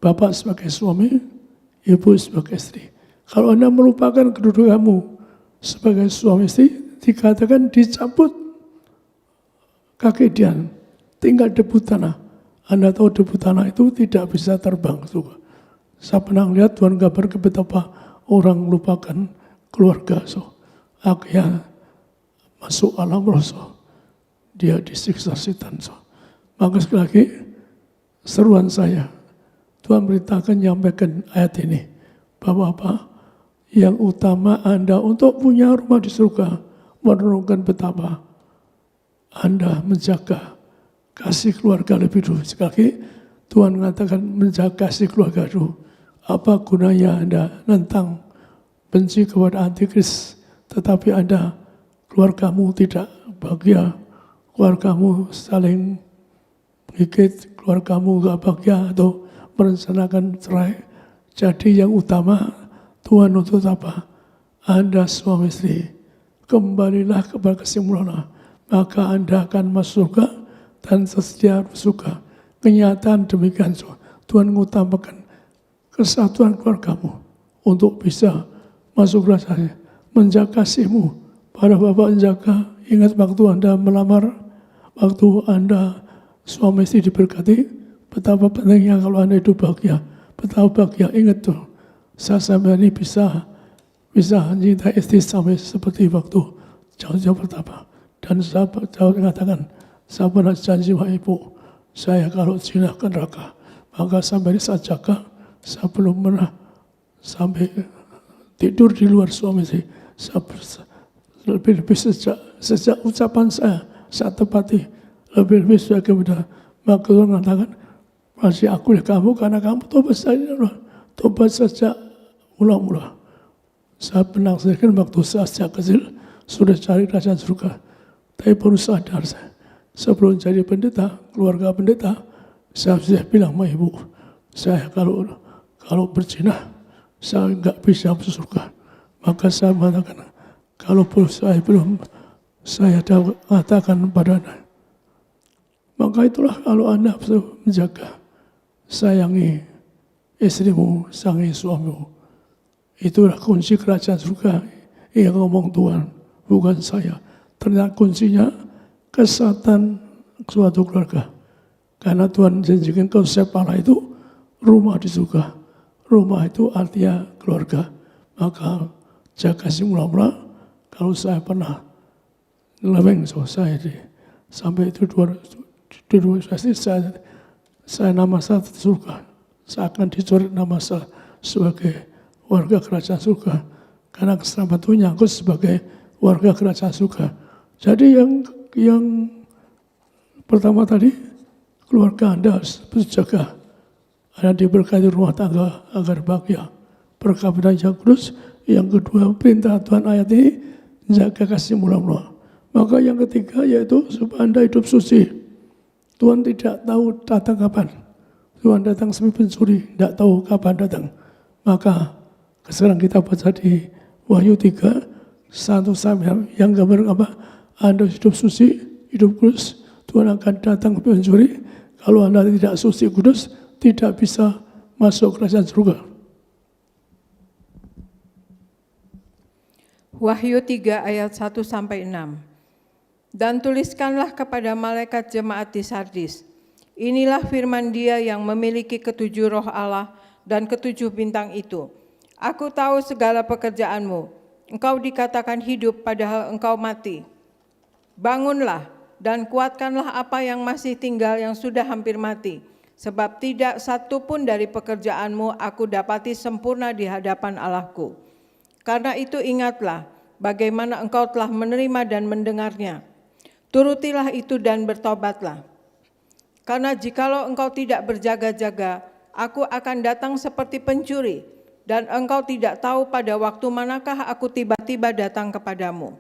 [SPEAKER 1] Bapak sebagai suami, ibu sebagai istri. Kalau Anda melupakan kedudukanmu sebagai suami istri, dikatakan dicabut kaki dian, tinggal debu tanah. Anda tahu debu tanah itu tidak bisa terbang. Saya pernah lihat Tuhan gambar betapa orang lupakan keluarga. Akhirnya masuk alam roh. Dia disiksa setan. Maka sekali lagi seruan saya, Tuhan beritakan nyampaikan ayat ini. Bahwa apa? Yang utama Anda untuk punya rumah di surga, merenungkan betapa Anda menjaga kasih keluarga lebih dulu. Sekali lagi, Tuhan mengatakan menjaga kasih keluarga dulu. Apa gunanya Anda nentang benci kepada antikris, tetapi Anda, keluargamu tidak bahagia, keluargamu saling gigit, keluargamu gak bahagia atau merencanakan cerai. Jadi yang utama, Tuhan untuk apa? Anda suami istri, kembalilah kepada kesimpulan, maka Anda akan masuk surga dan setia surga. Kenyataan demikian, Tuhan mengutamakan kesatuan keluargamu untuk bisa masuk rasanya, menjaga kasihmu. Para bapak menjaga, ingat waktu Anda melamar, waktu Anda suami istri diberkati, betapa pentingnya kalau Anda hidup bahagia, betapa bahagia. Ingat tuh, saya sampai ini bisa mencintai istri sampai seperti waktu jauh-jauh pertama. Dan saya mengatakan, saya pernah janji sama ibu, saya kalau zina ke neraka, maka sampai ini saya jaga, saya belum pernah sampai tidur di luar suami istri. Saya lebih-lebih sejak ucapan saya tepati, lebih-lebih sebagai muda. Maka Tuhan mengatakan, masih aku ya kamu karena kamu tobat saja, tobat sejak mula-mula. Saya pernah kan waktu saya sejak kecil sudah cari kerajaan surga, tapi baru sadar saya sebelum jadi pendeta, keluarga pendeta, saya sudah bilang sama ibu, saya kalau berzina saya nggak bisa masuk surga. Maka saya mengatakan, kalau saya katakan pada Anda, maka itulah kalau Anda menjaga, sayangi istrimu, sayangi suamimu. Itulah kunci kerajaan surga yang ngomong Tuhan, bukan saya. Ternyata kuncinya kesatuan suatu keluarga. Karena Tuhan janjikan konsep Allah itu rumah di surga. Rumah itu artinya keluarga. Maka jaga si mula-mula. Kalau saya pernah ngeleweng sampai itu 2000 saya nama saya di surga. Saya akan dicoret nama saya sebagai warga kerajaan surga. Karena keselamatan itu nyangkut sebagai warga kerajaan surga. Jadi yang pertama tadi, keluarga Anda harus berjaga. Anda diberkati rumah tangga agar bahagia. Perkawinan yang kudus. Yang kedua, perintah Tuhan ayat ini, jaga kasih mula-mula. Maka yang ketiga yaitu supaya Anda hidup suci. Tuhan tidak tahu datang kapan. Tuhan datang sebagai pencuri, tidak tahu kapan datang. Maka sekarang kita baca di Wahyu 3, 1 yang gambar apa? Anda hidup suci, hidup kudus, Tuhan akan datang pencuri. Kalau Anda tidak suci kudus, tidak bisa masuk kerajaan surga.
[SPEAKER 5] Wahyu 3 ayat 1-6. Dan tuliskanlah kepada malaikat jemaat di Sardis, inilah firman Dia yang memiliki ketujuh roh Allah dan ketujuh bintang itu. Aku tahu segala pekerjaanmu, engkau dikatakan hidup padahal engkau mati. Bangunlah dan kuatkanlah apa yang masih tinggal yang sudah hampir mati, sebab tidak satu pun dari pekerjaanmu aku dapati sempurna di hadapan Allahku. Karena itu ingatlah bagaimana engkau telah menerima dan mendengarnya. Turutilah itu dan bertobatlah. Karena jikalau engkau tidak berjaga-jaga, aku akan datang seperti pencuri, dan engkau tidak tahu pada waktu manakah aku tiba-tiba datang kepadamu.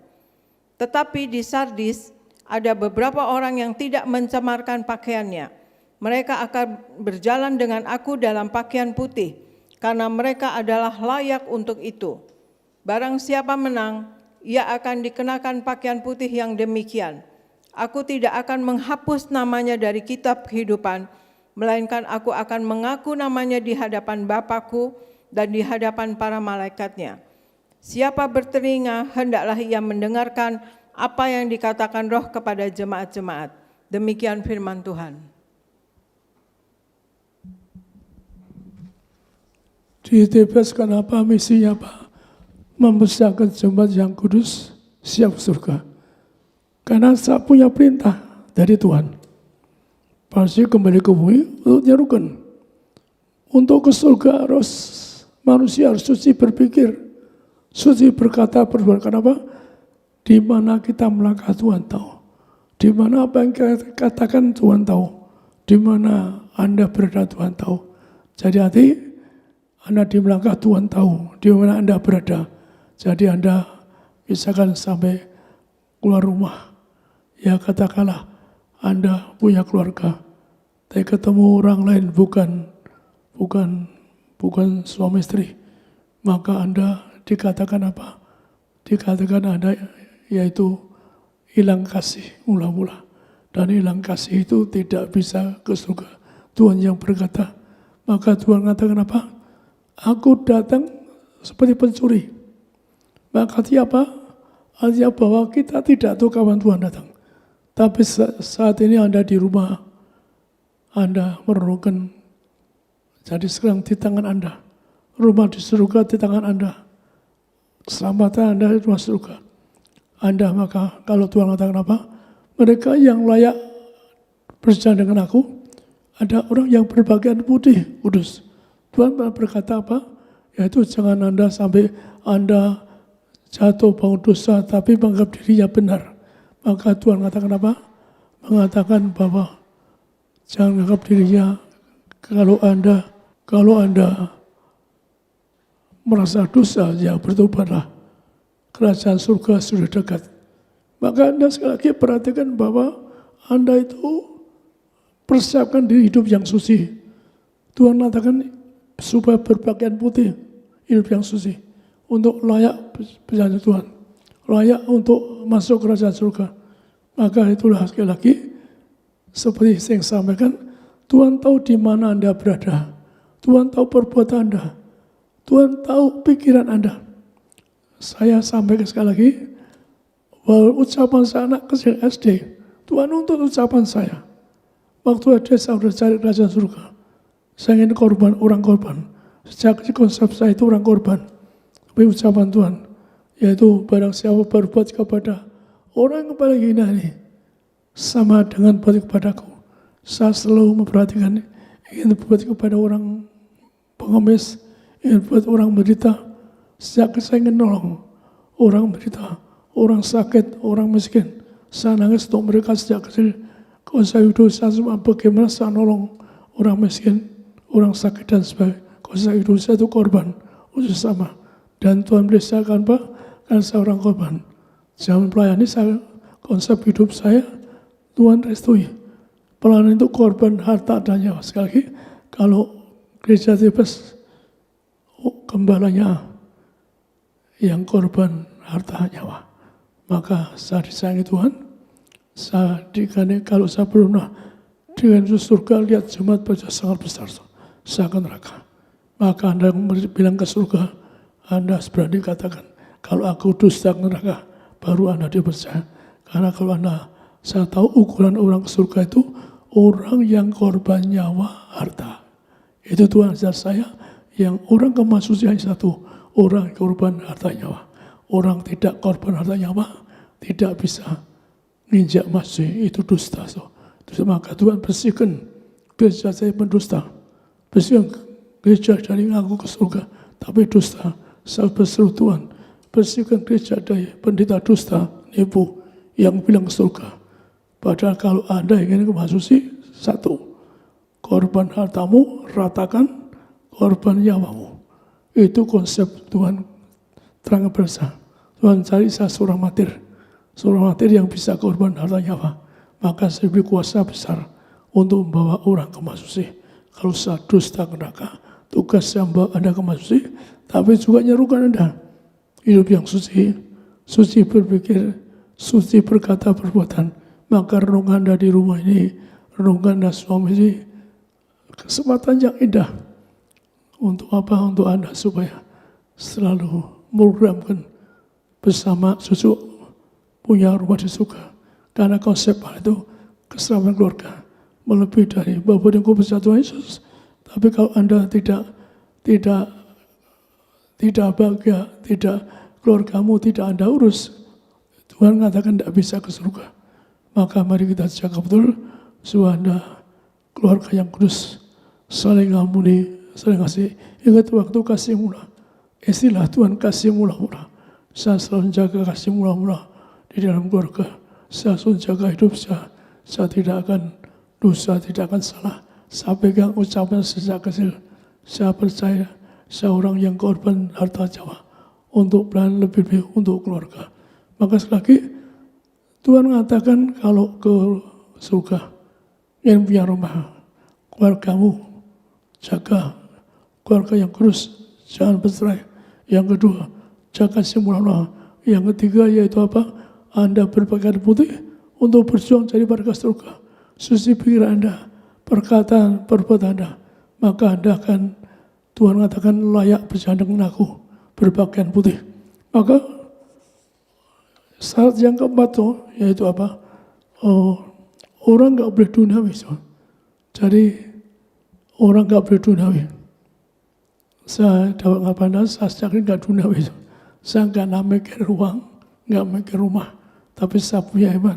[SPEAKER 5] Tetapi di Sardis ada beberapa orang yang tidak mencemarkan pakaiannya. Mereka akan berjalan dengan aku dalam pakaian putih, karena mereka adalah layak untuk itu. Barang siapa menang, ia akan dikenakan pakaian putih yang demikian. Aku tidak akan menghapus namanya dari kitab kehidupan, melainkan aku akan mengaku namanya di hadapan Bapa-Ku dan di hadapan para malaikatnya. Siapa bertelinga, hendaklah ia mendengarkan apa yang dikatakan Roh kepada jemaat-jemaat. Demikian firman Tuhan.
[SPEAKER 1] Ditebaskan apa misinya Pak? Membesarkan jemaat yang kudus, siap surga. Karena saya punya perintah dari Tuhan. Pasti kembali ke bumi untuk nyerukan. Untuk ke surga harus manusia harus suci berpikir, suci berkata, berbuat. Kenapa? Di mana kita melangkah Tuhan tahu. Di mana apa yang kita katakan Tuhan tahu. Di mana Anda berada Tuhan tahu. Jadi hati Anda di melangkah Tuhan tahu. Di mana Anda berada. Jadi Anda misalkan sampai keluar rumah. Ya katakanlah Anda punya keluarga. Tapi ketemu orang lain bukan suami istri. Maka Anda dikatakan apa? Dikatakan Anda yaitu hilang kasih mula-mula. Dan hilang kasih itu tidak bisa ke surga. Tuhan yang berkata, maka Tuhan mengatakan apa? Aku datang seperti pencuri. Maka siapa? Artinya bahwa kita tidak tahu kapan Tuhan datang. Tapi saat ini Anda di rumah, Anda merenungkan. Jadi sekarang di tangan Anda. Rumah di surga di tangan Anda. Keselamatan Anda di rumah surga. Anda maka kalau Tuhan mengatakan apa? Mereka yang layak berjalan dengan aku, ada orang yang berpakaian putih, kudus. Tuhan berkata apa? Yaitu jangan Anda sampai Anda jatuh bangun dosa, tapi menganggap dirinya benar. Maka Tuhan mengatakan apa? Mengatakan bahwa jangan menganggap dirinya kalau Anda merasa dosa, ya bertobatlah. Kerajaan surga sudah dekat. Maka Anda sekali lagi perhatikan bahwa Anda itu persiapkan diri hidup yang suci. Tuhan mengatakan supaya berpakaian putih, hidup yang suci. Untuk layak berjalan Tuhan. Layak untuk masuk kerajaan surga. Maka itulah sekali lagi, seperti yang saya sampaikan, Tuhan tahu di mana Anda berada. Tuhan tahu perbuatan Anda. Tuhan tahu pikiran Anda. Saya sampaikan sekali lagi, bahwa ucapan saya anak kecil SD, Tuhan untuk ucapan saya. Waktu SD saya sudah cari kerajaan surga. Saya ingin korban, orang korban. Sejak konsep saya itu orang korban. Tapi ucapan Tuhan, yaitu barang siapa berbuat kepada orang yang paling hina ini, sama dengan berbuat kepadaku. Saya selalu memperhatikan, ingin berbuat kepada orang pengemis, ingin berbuat orang menderita. Sejak saya ingin nolong orang menderita, orang sakit, orang miskin. Saya nangis untuk mereka sejak kecil. Kalau saya hidup, saya cuma bagaimana saya nolong orang miskin, orang sakit dan sebagainya. Kalau saya hidup, saya itu korban, usus sama. Dan Tuhan beri saya kan Pak, karena saya orang korban. Zaman pelayani saya, konsep hidup saya, Tuhan restui. Pelayanan itu korban harta dan nyawa. Sekali lagi, kalau gereja Tebas, gembalanya yang korban harta nyawa. Maka saya disayangi Tuhan. Saya dikane kalau saya pernah dengan surga lihat jemaat berjaya sangat besar. Saya akan neraka. Maka Anda yang bilang ke surga, Anda berani katakan, kalau aku dusta ke neraka, baru Anda dipercaya. Karena kalau saya tahu ukuran orang ke surga itu orang yang korban nyawa harta. Itu Tuhan ajar saya, yang orang kemasusian satu, orang korban harta nyawa. Orang tidak korban harta nyawa, tidak bisa nginjak masih, itu dusta. Maka Tuhan bersihkan gereja saya pendusta. Bersihkan gereja dari ngaku ke surga, tapi dusta. Saya berseru Tuhan, bersihkan gereja dari pendeta dusta, nipu, yang bilang ke surga. Padahal kalau Anda ingin kemasusi, satu, korban hartamu, ratakan korban nyawamu. Itu konsep Tuhan terang bersama. Tuhan cari saya seorang martir yang bisa korban harta nyawa. Maka saya beri kuasa besar untuk membawa orang ke Masusi. Kalau saya dusta ke neraka, tugas saya membawa Anda ke Masusi, tapi juga nyerukan Anda. Hidup yang suci berpikir, suci berkata perbuatan. Maka renungan Anda di rumah ini, renungan Anda suami ini, kesempatan yang indah. Untuk apa? Untuk Anda supaya selalu programkan bersama cucu punya rumah di surga. Karena konsep itu keselamatan keluarga melebihi dari Bapa dan Kudus Tuhan Yesus. Tapi kalau Anda tidak bahagia, keluargamu tidak Anda urus, Tuhan mengatakan tidak bisa ke surga. Maka mari kita jaga betul supaya Anda keluarga yang kudus, saling ampuni, saling kasih. Ingat waktu kasih mula, istilah Tuhan kasih mula-mula. Saya selalu jaga kasih mula-mula di dalam keluarga. Saya selalu jaga hidup saya tidak akan dosa, tidak akan salah. Saya pegang ucapan sejak kecil. Saya percaya saya orang yang korban harta Jawa untuk pelan lebih untuk keluarga. Maka sekali lagi Tuhan mengatakan kalau ke surga yang punya rumah, keluargamu jaga keluarga yang kudus, jangan bercerai. Yang kedua, jaga semula. Yang ketiga yaitu apa? Anda berpakaian putih untuk berjuang jadi warga surga. Suci pikiran Anda, perkataan, perbuatan Anda. Maka Anda akan, Tuhan katakan layak berjalan dengan aku, berpakaian putih. Maka syarat yang keempat yaitu apa? Orang gak boleh duniawi. Jadi orang gak boleh duniawi. Saya dapat ngapain? Saya yakin gak duniawi. Saya gak mikir uang, gak mikir rumah. Tapi saya punya iman.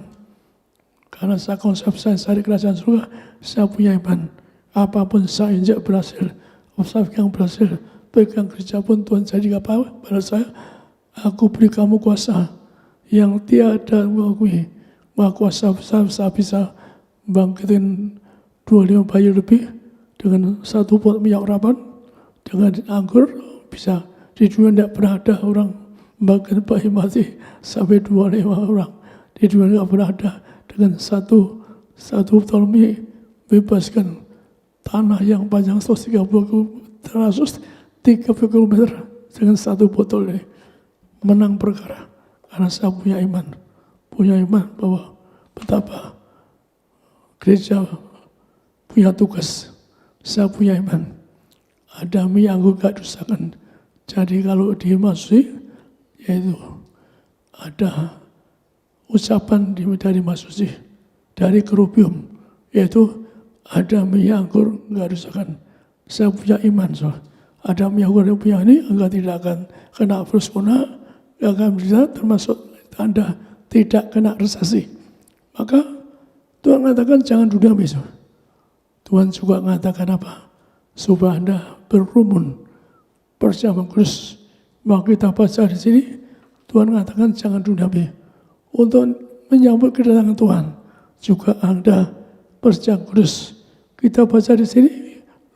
[SPEAKER 1] Karena saya konsep saya cari kerajaan surga, saya punya iman. Apapun saya injak berhasil, saya yang berhasil, pegang kerja pun Tuhan jadi apa pada saya. Aku beri kamu kuasa yang tiada mengakui. Maka kuasa besar saya bisa bangkitin 25 bayi lebih dengan 1 pot minyak urapan, dengan anggur bisa. Di dunia tidak pernah ada orang membangkitkan bayi mati sampai 25 orang. Di dunia tidak pernah ada. Dengan satu ptolemy bebaskan tanah yang panjang 130 km dengan 1 botol ini. Menang perkara. Karena saya punya iman bahwa betapa gereja punya tugas. Saya punya iman. Ada yang aku gak dosakan. Jadi kalau dimasuki, yaitu ada ucapan dari masuci, dari kerubium, yaitu ada minyak anggur gak dosakan. Saya punya iman. Ada minyak anggur yang punya ini, Anda tidak akan kena virus corona, gak akan bisa termasuk Anda tidak kena resesi. Maka Tuhan mengatakan jangan duniawi. Tuhan juga mengatakan apa? Supaya Anda berkerumun bersama Kristus. Maka kita baca di sini, Tuhan mengatakan jangan duniawi. Untuk menyambut kedatangan Tuhan, juga Anda bersama Kristus. Kita baca di sini,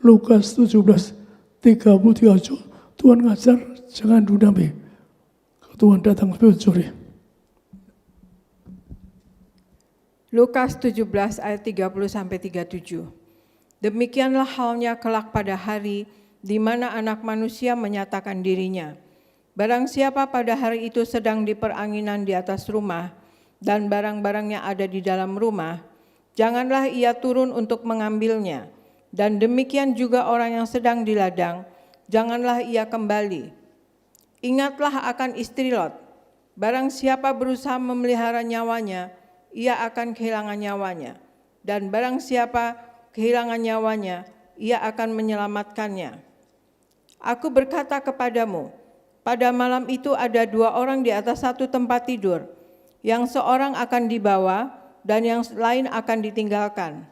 [SPEAKER 1] Lukas 17:33. Tuhan ngajar jangan duniawi. Tuhan datang sebagai pencuri.
[SPEAKER 5] Lukas 17 ayat 30-37. Demikianlah halnya kelak pada hari di mana Anak Manusia menyatakan dirinya. Barang siapa pada hari itu sedang di peranginan di atas rumah dan barang-barangnya ada di dalam rumah, janganlah ia turun untuk mengambilnya. Dan demikian juga orang yang sedang di ladang, janganlah ia kembali. Ingatlah akan istri Lot. Barang siapa berusaha memelihara nyawanya, ia akan kehilangan nyawanya. Dan barang siapa kehilangan nyawanya, ia akan menyelamatkannya. Aku berkata kepadamu, pada malam itu ada 2 orang di atas 1 tempat tidur, yang seorang akan dibawa dan yang lain akan ditinggalkan.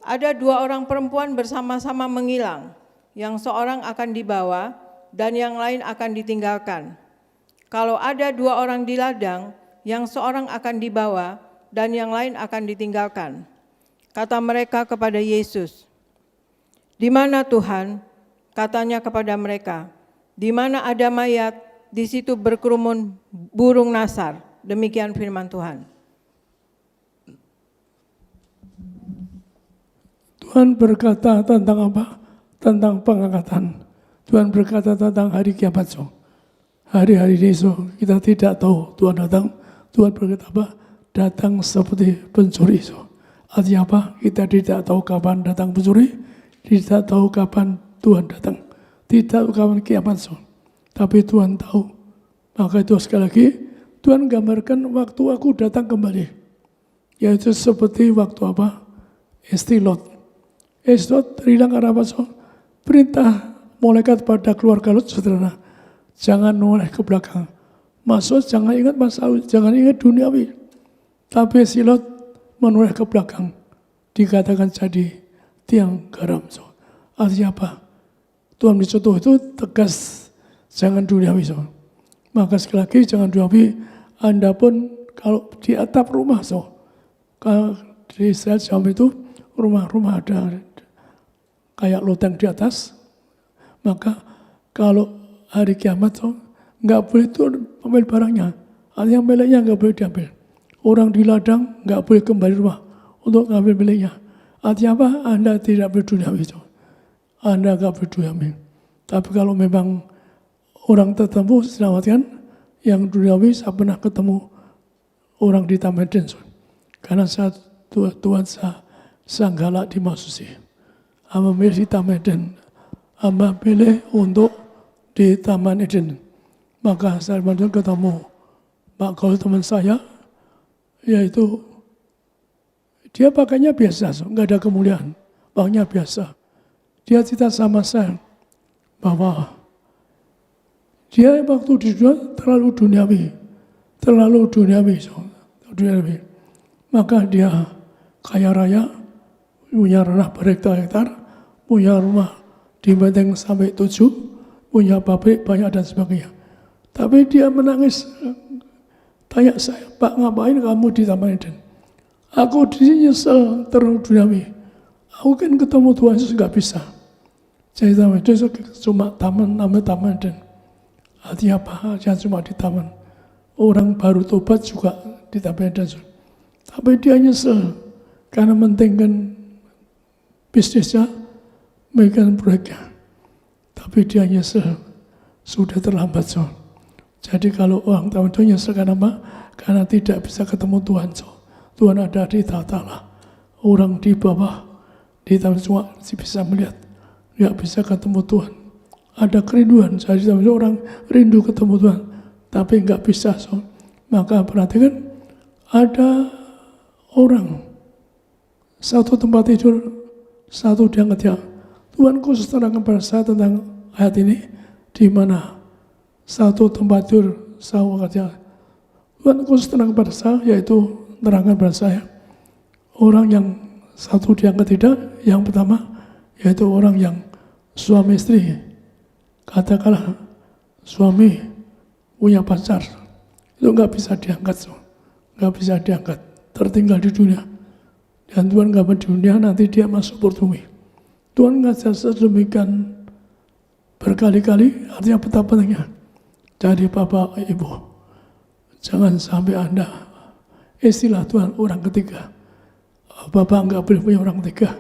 [SPEAKER 5] Ada 2 orang perempuan bersama-sama mengilang, yang seorang akan dibawa dan yang lain akan ditinggalkan. Kalau ada 2 orang di ladang, yang seorang akan dibawa dan yang lain akan ditinggalkan. Kata mereka kepada Yesus, "Di mana Tuhan?" katanya kepada mereka, di mana ada mayat, di situ berkerumun burung nasar. Demikian firman Tuhan.
[SPEAKER 1] Tuhan berkata tentang apa? Tentang pengangkatan. Tuhan berkata tentang hari kiamat. Hari-hari ini kita tidak tahu Tuhan datang. Tuhan berkata apa? Datang seperti pencuri. Artinya apa? Kita tidak tahu kapan datang pencuri. Tidak tahu kapan Tuhan datang. Tidak tahu kapan kiamat. Tapi Tuhan tahu. Maka itu sekali lagi Tuhan gambarkan waktu aku datang kembali. Yaitu seperti waktu apa? Istri Lot. Istri Lot terhilang karena apa? Perintah malaikat pada keluarga Lot, saudara. Jangan noleh ke belakang. Maksud jangan ingat masa lalu, jangan ingat duniawi. Tapi si Lot menoleh ke belakang. Dikatakan jadi tiang garam. Artinya apa? Tuhan contoh itu tegas. Jangan duniawi. Maka sekali lagi jangan duniawi. Anda pun kalau di atap rumah. Kalau di Israel zaman itu rumah-rumah ada kayak loteng di atas. Maka kalau hari kiamat nggak boleh itu ambil barangnya. Artinya miliknya nggak boleh diambil. Orang di ladang nggak boleh kembali rumah untuk ngambil miliknya. Artinya apa? Anda tidak berduniawi. Anda nggak berduniawi. Tapi kalau memang orang tertentu selamatkan, yang duniawi saya pernah ketemu orang di Taman Eden. Karena saat Tuhan saya galak di Masusi. Amba milih di Taman Eden. Amba pilih untuk di Taman Eden. Maka saya ketemu Pak Gaul teman saya, yaitu dia pakainya biasa, nggak ada kemuliaan, pakainya biasa. Dia cerita sama saya bahwa dia waktu di dunia terlalu duniawi. Maka dia kaya raya, punya tanah berhektar-hektar, punya rumah di Menteng sampai 7, punya pabrik banyak dan sebagainya. Tapi dia menangis, tanya saya, Pak ngapain kamu di Taman Eden? Aku di sini nyesel terlalu duniawi. Aku kan ketemu Tuhan Yesus nggak bisa. Jadi Taman Eden cuma namanya Taman Eden. Artinya apa? Jangan cuma di taman. Orang baru tobat juga di Taman Eden. Tapi dia nyesel karena mentingkan bisnisnya, megang proyeknya. Tapi dia nyesel, sudah terlambat. Jadi kalau orang Taman Eden nyesel karena apa? Karena tidak bisa ketemu Tuhan. Tuhan ada di tata. Orang di bawah, di Taman cuma bisa melihat, nggak bisa ketemu Tuhan. Ada kerinduan, jadi orang rindu ketemu Tuhan, tapi nggak bisa. Maka perhatikan, ada orang satu tempat tidur, satu diangkat ya. Tuhan khusus terangkan pada saya tentang ayat ini, di mana satu tempat tidur, satu kerja. Tuhan khusus terangkan pada saya, yaitu terangkan pada saya orang yang satu diangkat tidak. Yang pertama, yaitu orang yang suami istri. Katakanlah suami punya pacar, itu nggak bisa diangkat, tertinggal di dunia. Dan Tuhan nggak di dunia, nanti dia masuk pertumi. Tuhan nggak sedemikian berkali-kali, artinya betapa pentingnya. Jadi Bapak Ibu, jangan sampai Anda istilah Tuhan orang ketiga. Bapak nggak boleh punya orang ketiga.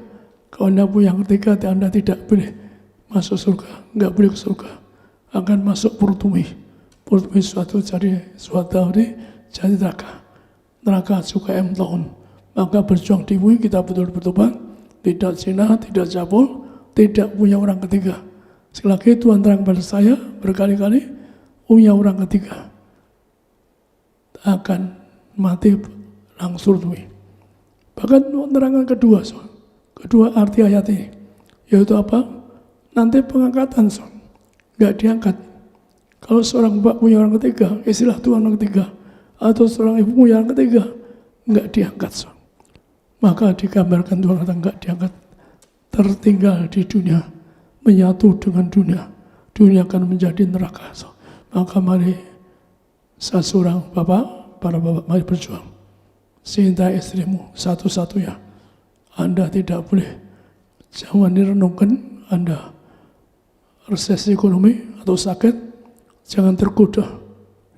[SPEAKER 1] Kalau Anda punya yang ketiga, Anda tidak boleh masuk surga, nggak boleh ke surga, akan masuk pertumi suatu jadi neraka juga tahun. Maka berjuang di bumi kita betul bertobat, tidak zina, tidak cabul, tidak punya orang ketiga. Sekali lagi Tuhan terang pada saya berkali-kali, punya orang ketiga akan mati langsung bumi. Bahkan terangkan kedua arti ayat ini, yaitu apa? Nanti pengangkatan, nggak diangkat. Kalau seorang bapak punya orang ketiga, istilah Tuhan orang ketiga, atau seorang ibu punya orang ketiga, nggak diangkat. Maka digambarkan Tuhan nggak diangkat, tertinggal di dunia, menyatu dengan dunia. Dunia akan menjadi neraka. Maka mari seorang bapak, para bapak, mari berjuang. Cintai istrimu satu-satunya. Anda tidak boleh, jangan direnungkan Anda resesi ekonomi atau sakit, jangan tergoda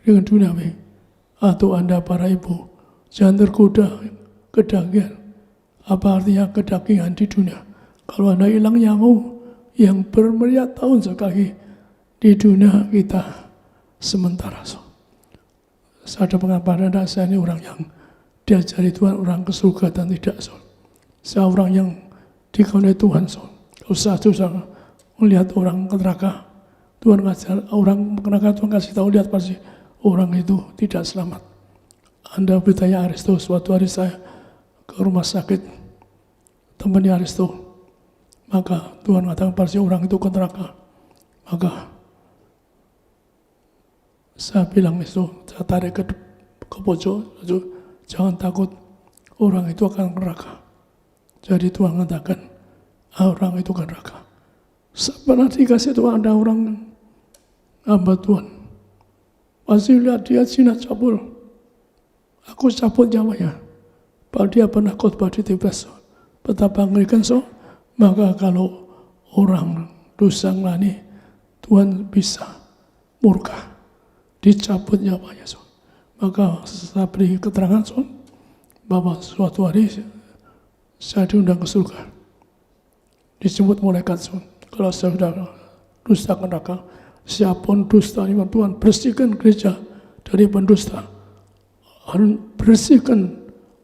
[SPEAKER 1] dengan duniawi. Atau Anda para ibu, jangan tergoda kedagingan. Apa artinya kedagingan di dunia? Kalau Anda hilang yang bermiliar tahun sekali di dunia kita sementara. Saya ada pengabaran saya ini orang yang diajari Tuhan, orang ke surga dan tidak. Saya orang yang dikaunai Tuhan. Kalau saya melihat orang ke neraka, Tuhan ngajar orang ke neraka, Tuhan kasih tahu, lihat pasti orang itu tidak selamat. Anda bertanya Aristo, suatu hari saya ke rumah sakit, temannya Aristo, maka Tuhan katakan pasti orang itu ke neraka. Maka saya bilang itu, saya tarik ke pojok, jangan takut, orang itu akan ke neraka. Jadi Tuhan katakan, orang itu ke neraka. Pernah dikasih Tuhan ada orang hamba Tuhan, pasti lihat dia zina cabul, aku cabut nyawanya. Padahal dia pernah khotbah di TBS, betapa mengerikan. Maka kalau orang dosa ngelani, Tuhan bisa murka, dicabut nyawanya. Maka saya beri keterangan bahwa suatu hari saya diundang ke surga, disebut malaikat. Kalau saya sudah dusta ke neraka, siapapun dusta iman Tuhan, bersihkan gereja dari pendusta, bersihkan,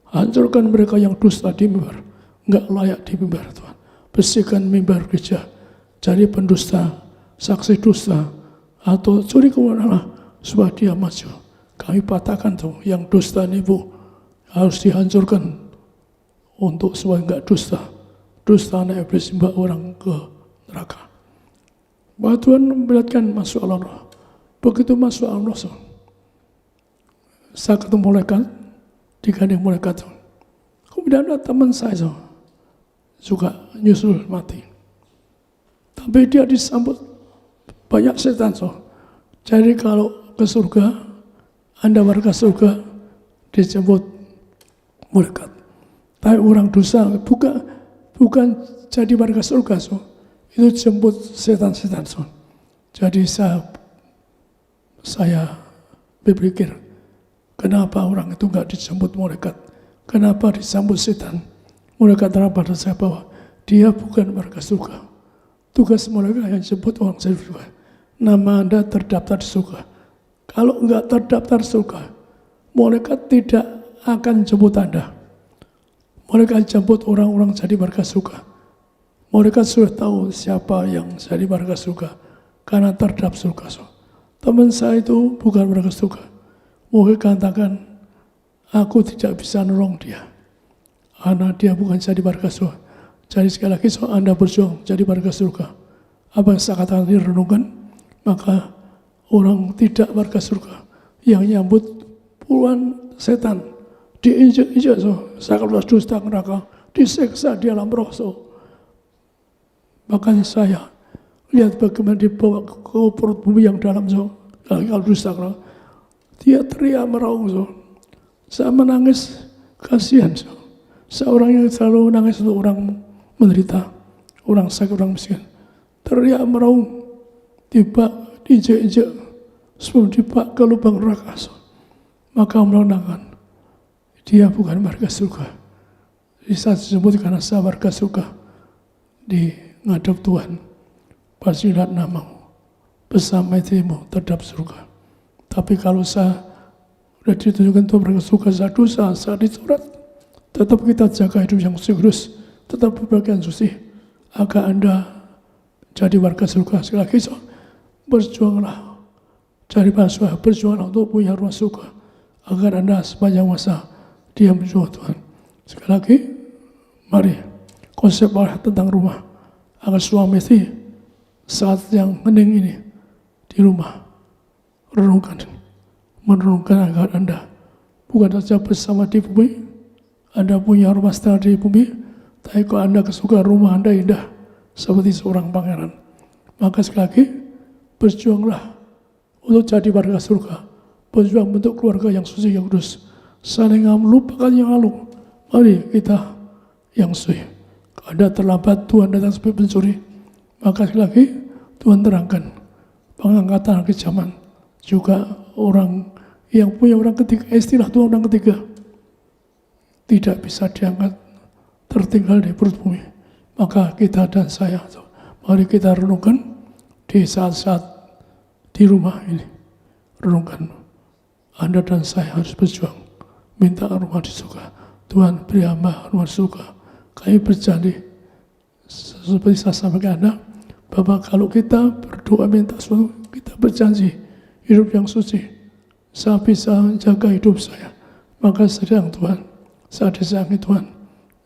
[SPEAKER 1] hancurkan mereka yang dusta di mimbar, enggak layak di mimbar Tuhan. Bersihkan mimbar gereja dari pendusta, saksi dusta, atau curi kewenangan supaya dia maju. Kami patahkan yang dusta ini Bu, harus dihancurkan untuk supaya enggak dusta. Dusta anak iblis membawa orang ke neraka. Bahwa Tuhan memperlihatkan masuk Allah. Begitu masuk Allah, saya ketemu malaikat, digandeng malaikat. Kemudian ada teman saya juga nyusul mati. Tapi dia disambut banyak setan. Jadi kalau ke surga, Anda warga surga, disebut malaikat. Tapi orang dosa bukan jadi warga surga. Itu jemput setan-setan. Jadi saya berpikir, kenapa orang itu enggak dijemput malaikat? Kenapa disambut setan? Malaikat terang pada saya bahwa dia bukan warga surga. Tugas malaikat yang jemput orang surga. Nama Anda terdaftar di surga. Kalau enggak terdaftar surga, malaikat tidak akan jemput Anda. Malaikat jemput orang-orang jadi warga surga. Mereka sudah tahu siapa yang jadi warga surga karena terdaftar surga. Teman saya itu bukan warga surga. Mungkin katakan, aku tidak bisa nolong dia karena dia bukan jadi warga surga. Jadi sekali lagi Anda berjuang jadi warga surga. Apa yang saya katakan direnungkan, maka orang tidak warga surga yang nyambut puluhan setan, diinjak-injak, saya kalau dusta neraka, diseksa di alam roh. Bahkan saya lihat bagaimana dibawa ke perut bumi yang dalam, kalau dusta neraka, dia teriak meraung. Saya menangis, kasihan. Seorang yang selalu menangis untuk orang menderita, orang sakit, orang miskin, teriak meraung, tiba diinjak-injak sebelum tiba ke lubang neraka. Maka menerangkan, dia bukan warga surga. Jadi saya disebut karena saya warga surga di ngadep Tuhan. Pasti lihat namamu, bersama istrimu terhadap surga. Tapi kalau saya sudah ditunjukkan Tuhan warga surga, saya dosa, saya dicoret, tetap kita jaga hidup yang kudus, tetap berbagian suci, agar Anda jadi warga surga. Sekali lagi, berjuanglah, cari surga, berjuanglah untuk punya rumah surga, agar Anda sepanjang masa diam di rumah Tuhan. Sekali lagi, mari konsep tentang rumah, agar suami istri saat yang hening ini di rumah merenungkan agar Anda bukan saja bersama di bumi, Anda punya rumah setengah di bumi, tapi kalau Anda kesukaan rumah Anda indah seperti seorang pangeran. Maka sekali lagi, berjuanglah untuk jadi warga surga, berjuang bentuk keluarga yang suci, yang kudus, saling melupakan yang lalu. Mari kita yang suci. Kalau Anda terlambat, Tuhan datang sebagai pencuri. Maka sekali lagi, Tuhan terangkan pengangkatan kejaman juga orang yang punya orang ketiga, istilah Tuhan orang ketiga tidak bisa diangkat tertinggal di perut bumi. Maka kita dan saya, mari kita renungkan di saat-saat di rumah ini. Renungkan, Anda dan saya harus berjuang, minta rumah di surga. Tuhan beri hamba rumah di surga. Kami berjanji, seperti saya sampaikan Anda, Bapak, kalau kita berdoa minta sesuatu, kita berjanji hidup yang suci. Saya bisa jaga hidup saya, maka sedang Tuhan, saat disayangi Tuhan.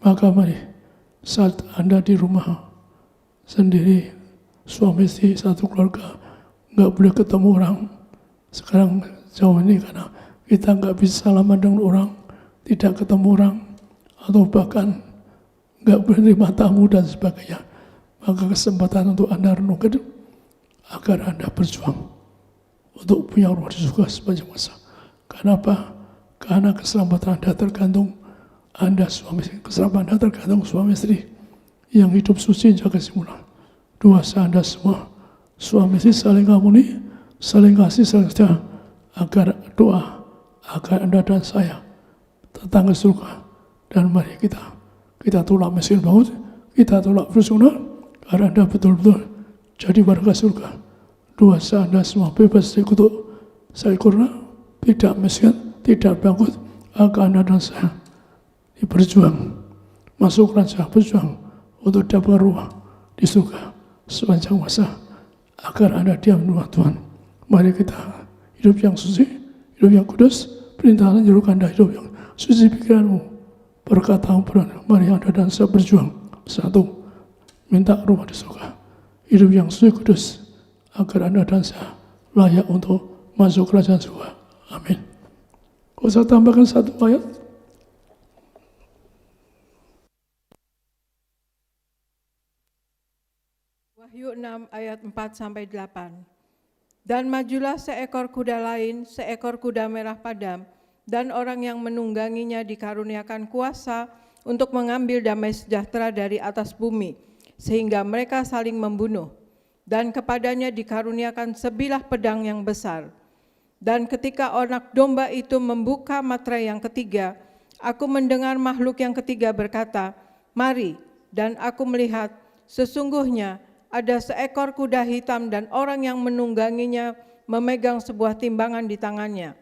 [SPEAKER 1] Maka mari, saat Anda di rumah sendiri, suami istri satu keluarga, nggak boleh ketemu orang. Sekarang jauh ini karena kita nggak bisa salaman dengan orang, tidak ketemu orang, atau bahkan nggak boleh terima tamu dan sebagainya. Maka kesempatan untuk Anda renungkan agar Anda berjuang untuk punya rumah di surga sepanjang masa. Kenapa? Karena keselamatan Anda tergantung Anda suami istri. Keselamatan Anda tergantung suami istri yang hidup suci jaga simpulan. Dosa Anda semua suami istri saling harmoni, saling kasih, saling setia, agar doa agar Anda dan saya datang ke surga. Dan mari kita tolak mesin maut, kita tolak virus corona, agar Anda betul-betul jadi warga surga. Dosa Anda semua bebas dari kutuk sakit corona, tidak miskin, tidak bangkrut, agar Anda dan saya berjuang masuk raja, berjuang untuk dapat rumah di surga sepanjang masa, agar Anda diam di rumah Tuhan. Mari kita hidup yang suci, hidup yang kudus, perintahnya nyuruh Anda hidup yang suci pikiranmu, berkatamu berani. Mari Anda dan saya berjuang satu, minta rumah di surga, hidup yang suci kudus, agar Anda dan saya layak untuk masuk kerajaan surga. Amin. Kau saya tambahkan satu ayat.
[SPEAKER 5] Wahyu 6 ayat 4-8. Dan majulah seekor kuda lain, seekor kuda merah padam, dan orang yang menungganginya dikaruniakan kuasa untuk mengambil damai sejahtera dari atas bumi, sehingga mereka saling membunuh. Dan kepadanya dikaruniakan sebilah pedang yang besar. Dan ketika anak domba itu membuka materai yang ketiga, aku mendengar makhluk yang ketiga berkata, "Mari," dan aku melihat sesungguhnya ada seekor kuda hitam dan orang yang menungganginya memegang sebuah timbangan di tangannya.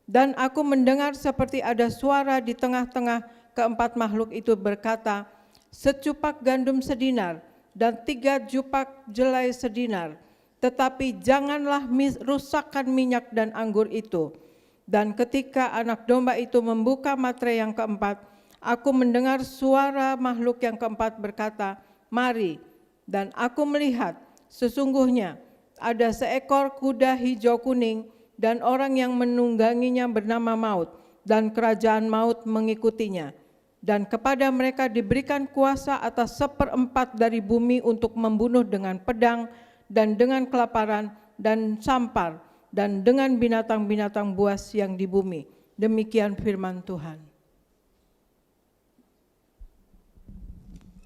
[SPEAKER 5] Dan aku mendengar seperti ada suara di tengah-tengah keempat makhluk itu berkata, "Secupak gandum sedinar dan 3 jupak jelai sedinar, tetapi janganlah rusakkan minyak dan anggur itu." Dan ketika anak domba itu membuka materai yang keempat, aku mendengar suara makhluk yang keempat berkata, "Mari." Dan aku melihat sesungguhnya ada seekor kuda hijau kuning dan orang yang menungganginya bernama Maut, dan kerajaan maut mengikutinya. Dan kepada mereka diberikan kuasa atas 1/4 dari bumi untuk membunuh dengan pedang dan dengan kelaparan dan sampar dan dengan binatang-binatang buas yang di bumi. Demikian firman Tuhan.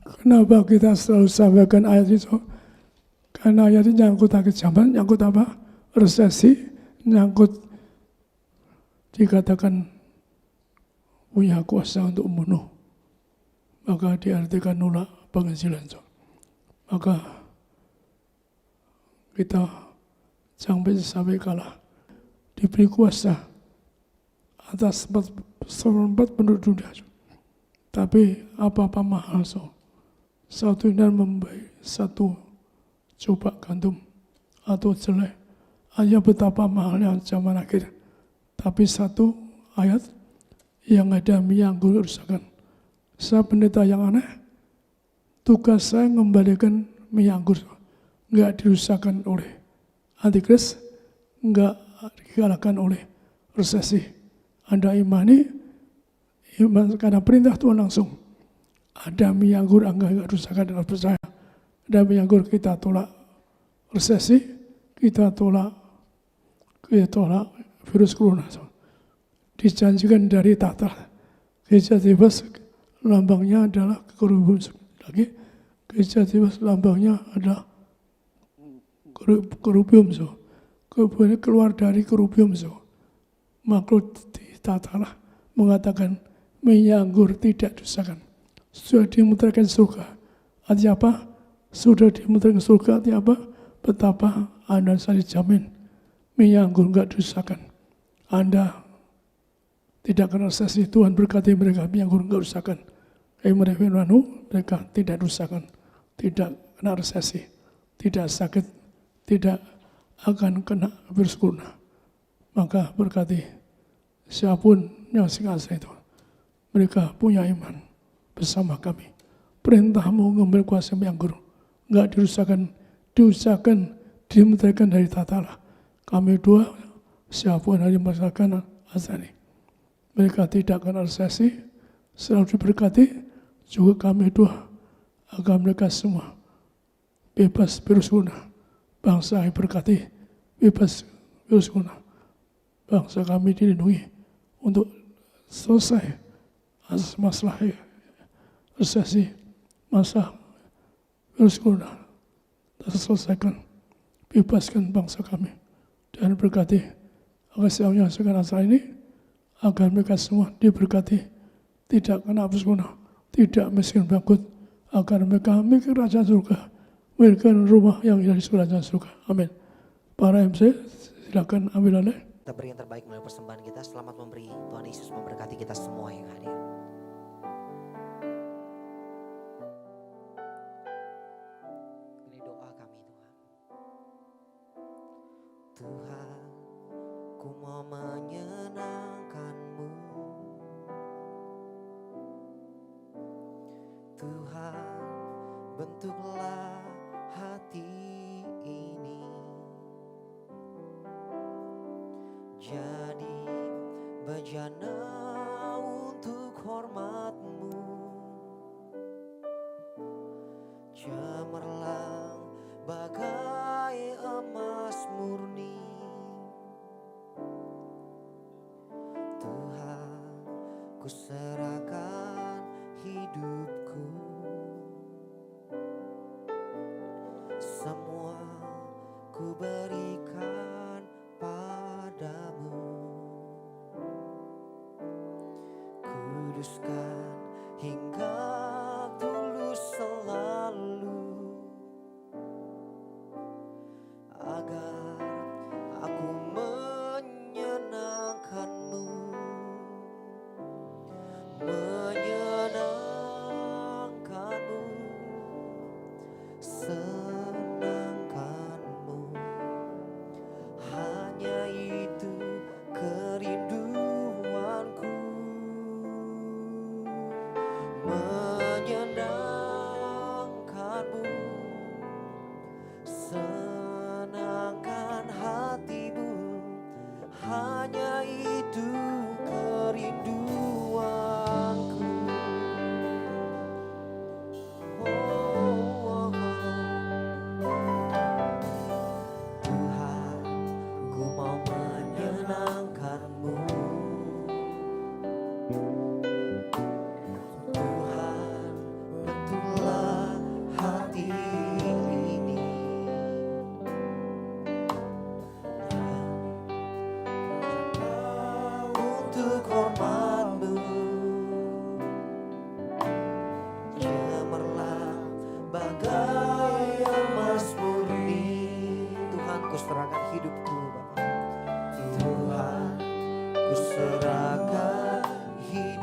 [SPEAKER 1] Kenapa kita selalu sampaikan ayat itu? Karena ayat itu nyangkut kejaman, nyangkut apa? Resesi, nyangkut dikatakan punya kuasa untuk membunuh. Maka diartikan nolak penginjilan. Maka kita jangan sampai kalah. Diberi kuasa atas 1/4 penduduk dunia. Tapi apa-apa mahal. Satu dinar membeli 1 coba gandum atau jelai. Hanya betapa mahalnya zaman akhir. Tapi satu ayat yang ada minyak anggur rusakan. Saya pendeta yang aneh, tugas saya mengembalikan minyak anggur. Enggak dirusakkan oleh antikris, enggak dikalahkan oleh resesi. Anda imani, iman karena perintah Tuhan langsung. Ada minyak anggur, enggak rusakkan dan percaya. Ada minyak anggur, kita tolak resesi, kita tolak virus corona. Dijanjikan dari tahta. Gereja Tibas lambangnya adalah kekurubun lagi. Gereja Tibas lambangnya adalah kerubium keluar dari kerubium makhluk tatalah mengatakan minyak anggur tidak dusakan. Sudah dimutrakan surga. Artinya apa? Sudah dimutrakan surga artinya apa? Betapa Anda saya jamin minyak anggur enggak dusakan. Anda tidak kena resesi. Tuhan berkati mereka minyak anggur enggak dusakan. Mereka tidak dusakan, tidak kena resesi, tidak sakit, tidak akan kena virus corona. Maka berkati siapapun yang sengaja itu, mereka punya iman bersama kami. Perintahmu mengambil kuasa minyak anggur, enggak diusahakan, dimutrakan dari tata Allah. Kami dua, siapapun yang merasakan azani. Mereka tidak kena resesi, selalu diberkati. Juga kami dua, agar mereka semua bebas virus corona. Bangsa yang berkati, bebas virus corona. Bangsa kami dilindungi untuk selesai masalah resesi, masa virus corona. Terselesaikan, bebaskan bangsa kami. Dan berkati agar siapa yang menyaksikan acara ini, agar mereka semua diberkati, tidak kena virus corona, tidak miskin bangkrut, agar mereka memiliki kerajaan surga, memiliki rumah yang ada di kerajaan surga. Amin. Para MC, silakan ambil alih.
[SPEAKER 2] Kita beri yang terbaik melalui persembahan kita. Selamat memberi. Tuhan Yesus memberkati kita semua yang hadir. Ini doa kami Tuhan. Tuhan, ku mau menyenangkan-Mu. Tuhan, bentuklah hati ini jadi bejana untuk hormat-Mu. Cemerlang bagai emas murni. Tuhan, ku serahkan hidupku, semua ku berikan padamu. Kuduskan hingga tulus selalu, agar aku menyenangkan-Mu. Menyenangkan-Mu, senangkan-Mu, hanya itu kerinduanku. Menyenangkan-Mu, senangkan hati-Mu, hanya itu kerinduanku. Tuhan, ku mau menyenangkan-Mu. Tuhan, bentuklah hati ini untuk hormat-Mu. Cemerlang bagai emas murni. Tuhan, ku serahkan hidupku Bapa. Tuhan, ku serahkan hidupku.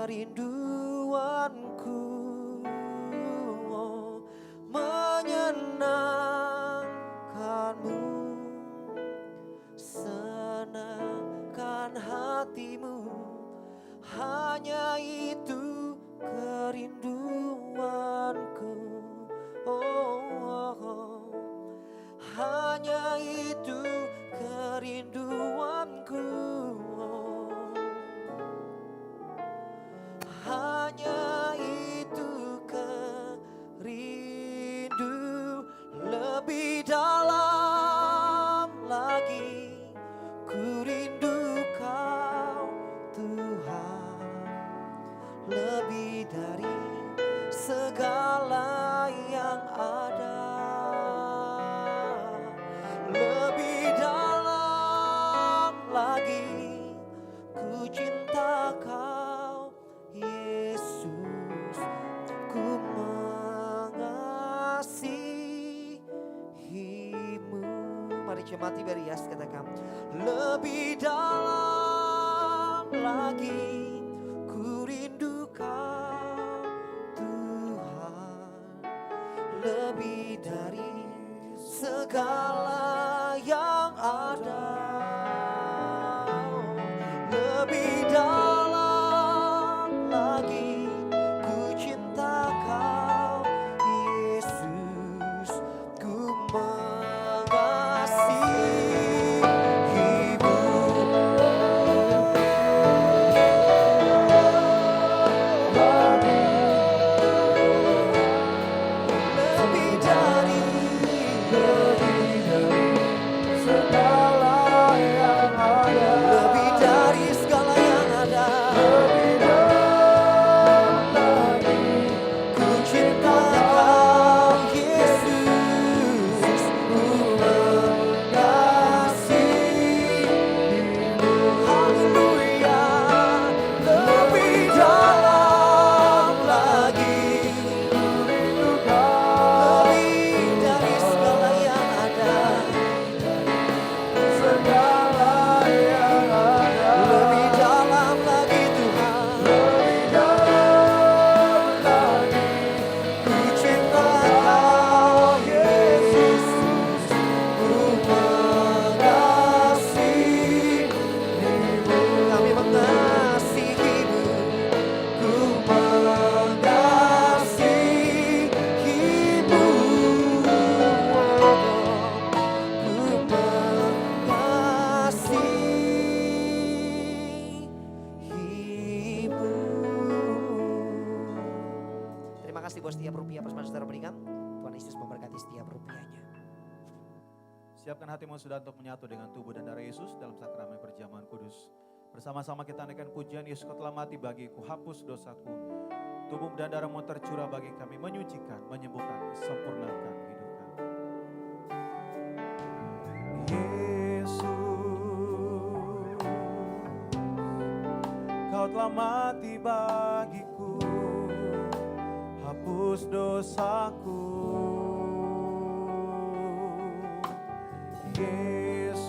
[SPEAKER 2] kerinduanku, oh, menyenangkanmu, senangkan hatimu, hanya itu kerinduanku, oh, oh, oh. Hanya itu kerinduanku, oh. Hanya itu kerindu, lebih dalam lagi ku rindu kau Tuhan, lebih dari segala yang ada, lebih dalam lagi ku cinta kau Yesus, ku mengasihimu. Mari jemaat Tiberias katakan, lebih dalam lagi ku rindu kau Tuhan, lebih dari segala yang ada, lebih dalam lagi ku cinta kau Yesus, ku mengasihimu. Lebih dari kasih buat setiap rupiah persembahyan saudara berikan. Tuhan Yesus memberkati setiap rupiahnya.
[SPEAKER 4] Siapkan hatimu sudah untuk menyatu dengan tubuh dan darah Yesus dalam sakramen perjamuan kudus. Bersama-sama kita naikkan pujian, Yesus kau telah mati bagiku, hapus dosaku. Tubuh dan darahmu tercurah bagi kami, menyucikan, menyembuhkan, sempurnakan hidup kami. Yesus, kau telah mati bagiku, hapus dosaku. Yesus,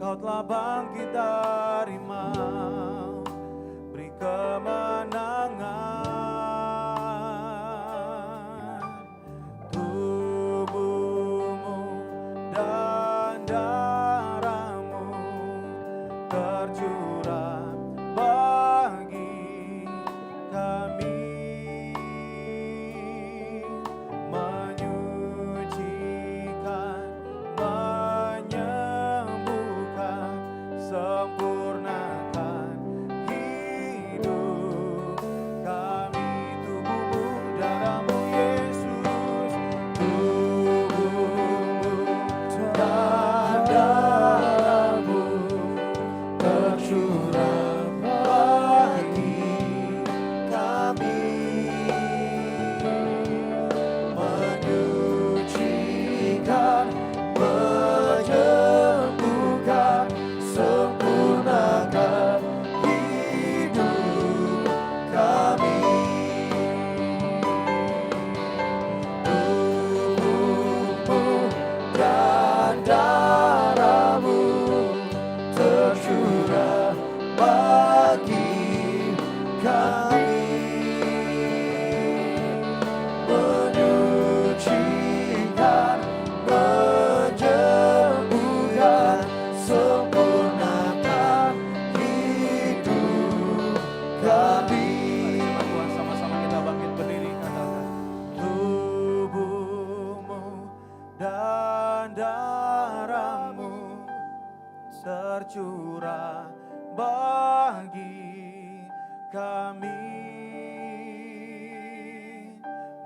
[SPEAKER 4] kau telah bangkit dari maut, beri kemenangan. Tubuhmu dan darahmu tercurah bagi kami, menyucikan, menyembuhkan, sempurnakan dan darahmu tercurah bagi kami,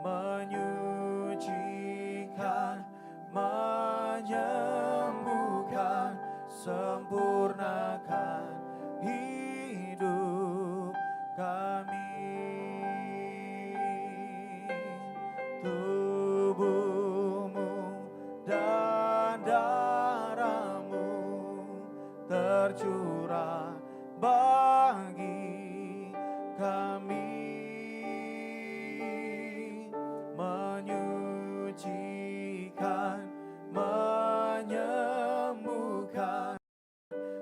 [SPEAKER 4] menyucikan, menyembuhkan, sempurnakan hidup kami. Tubuhmu dan darahmu tercurah bagi kami, menyucikan, menyembuhkan,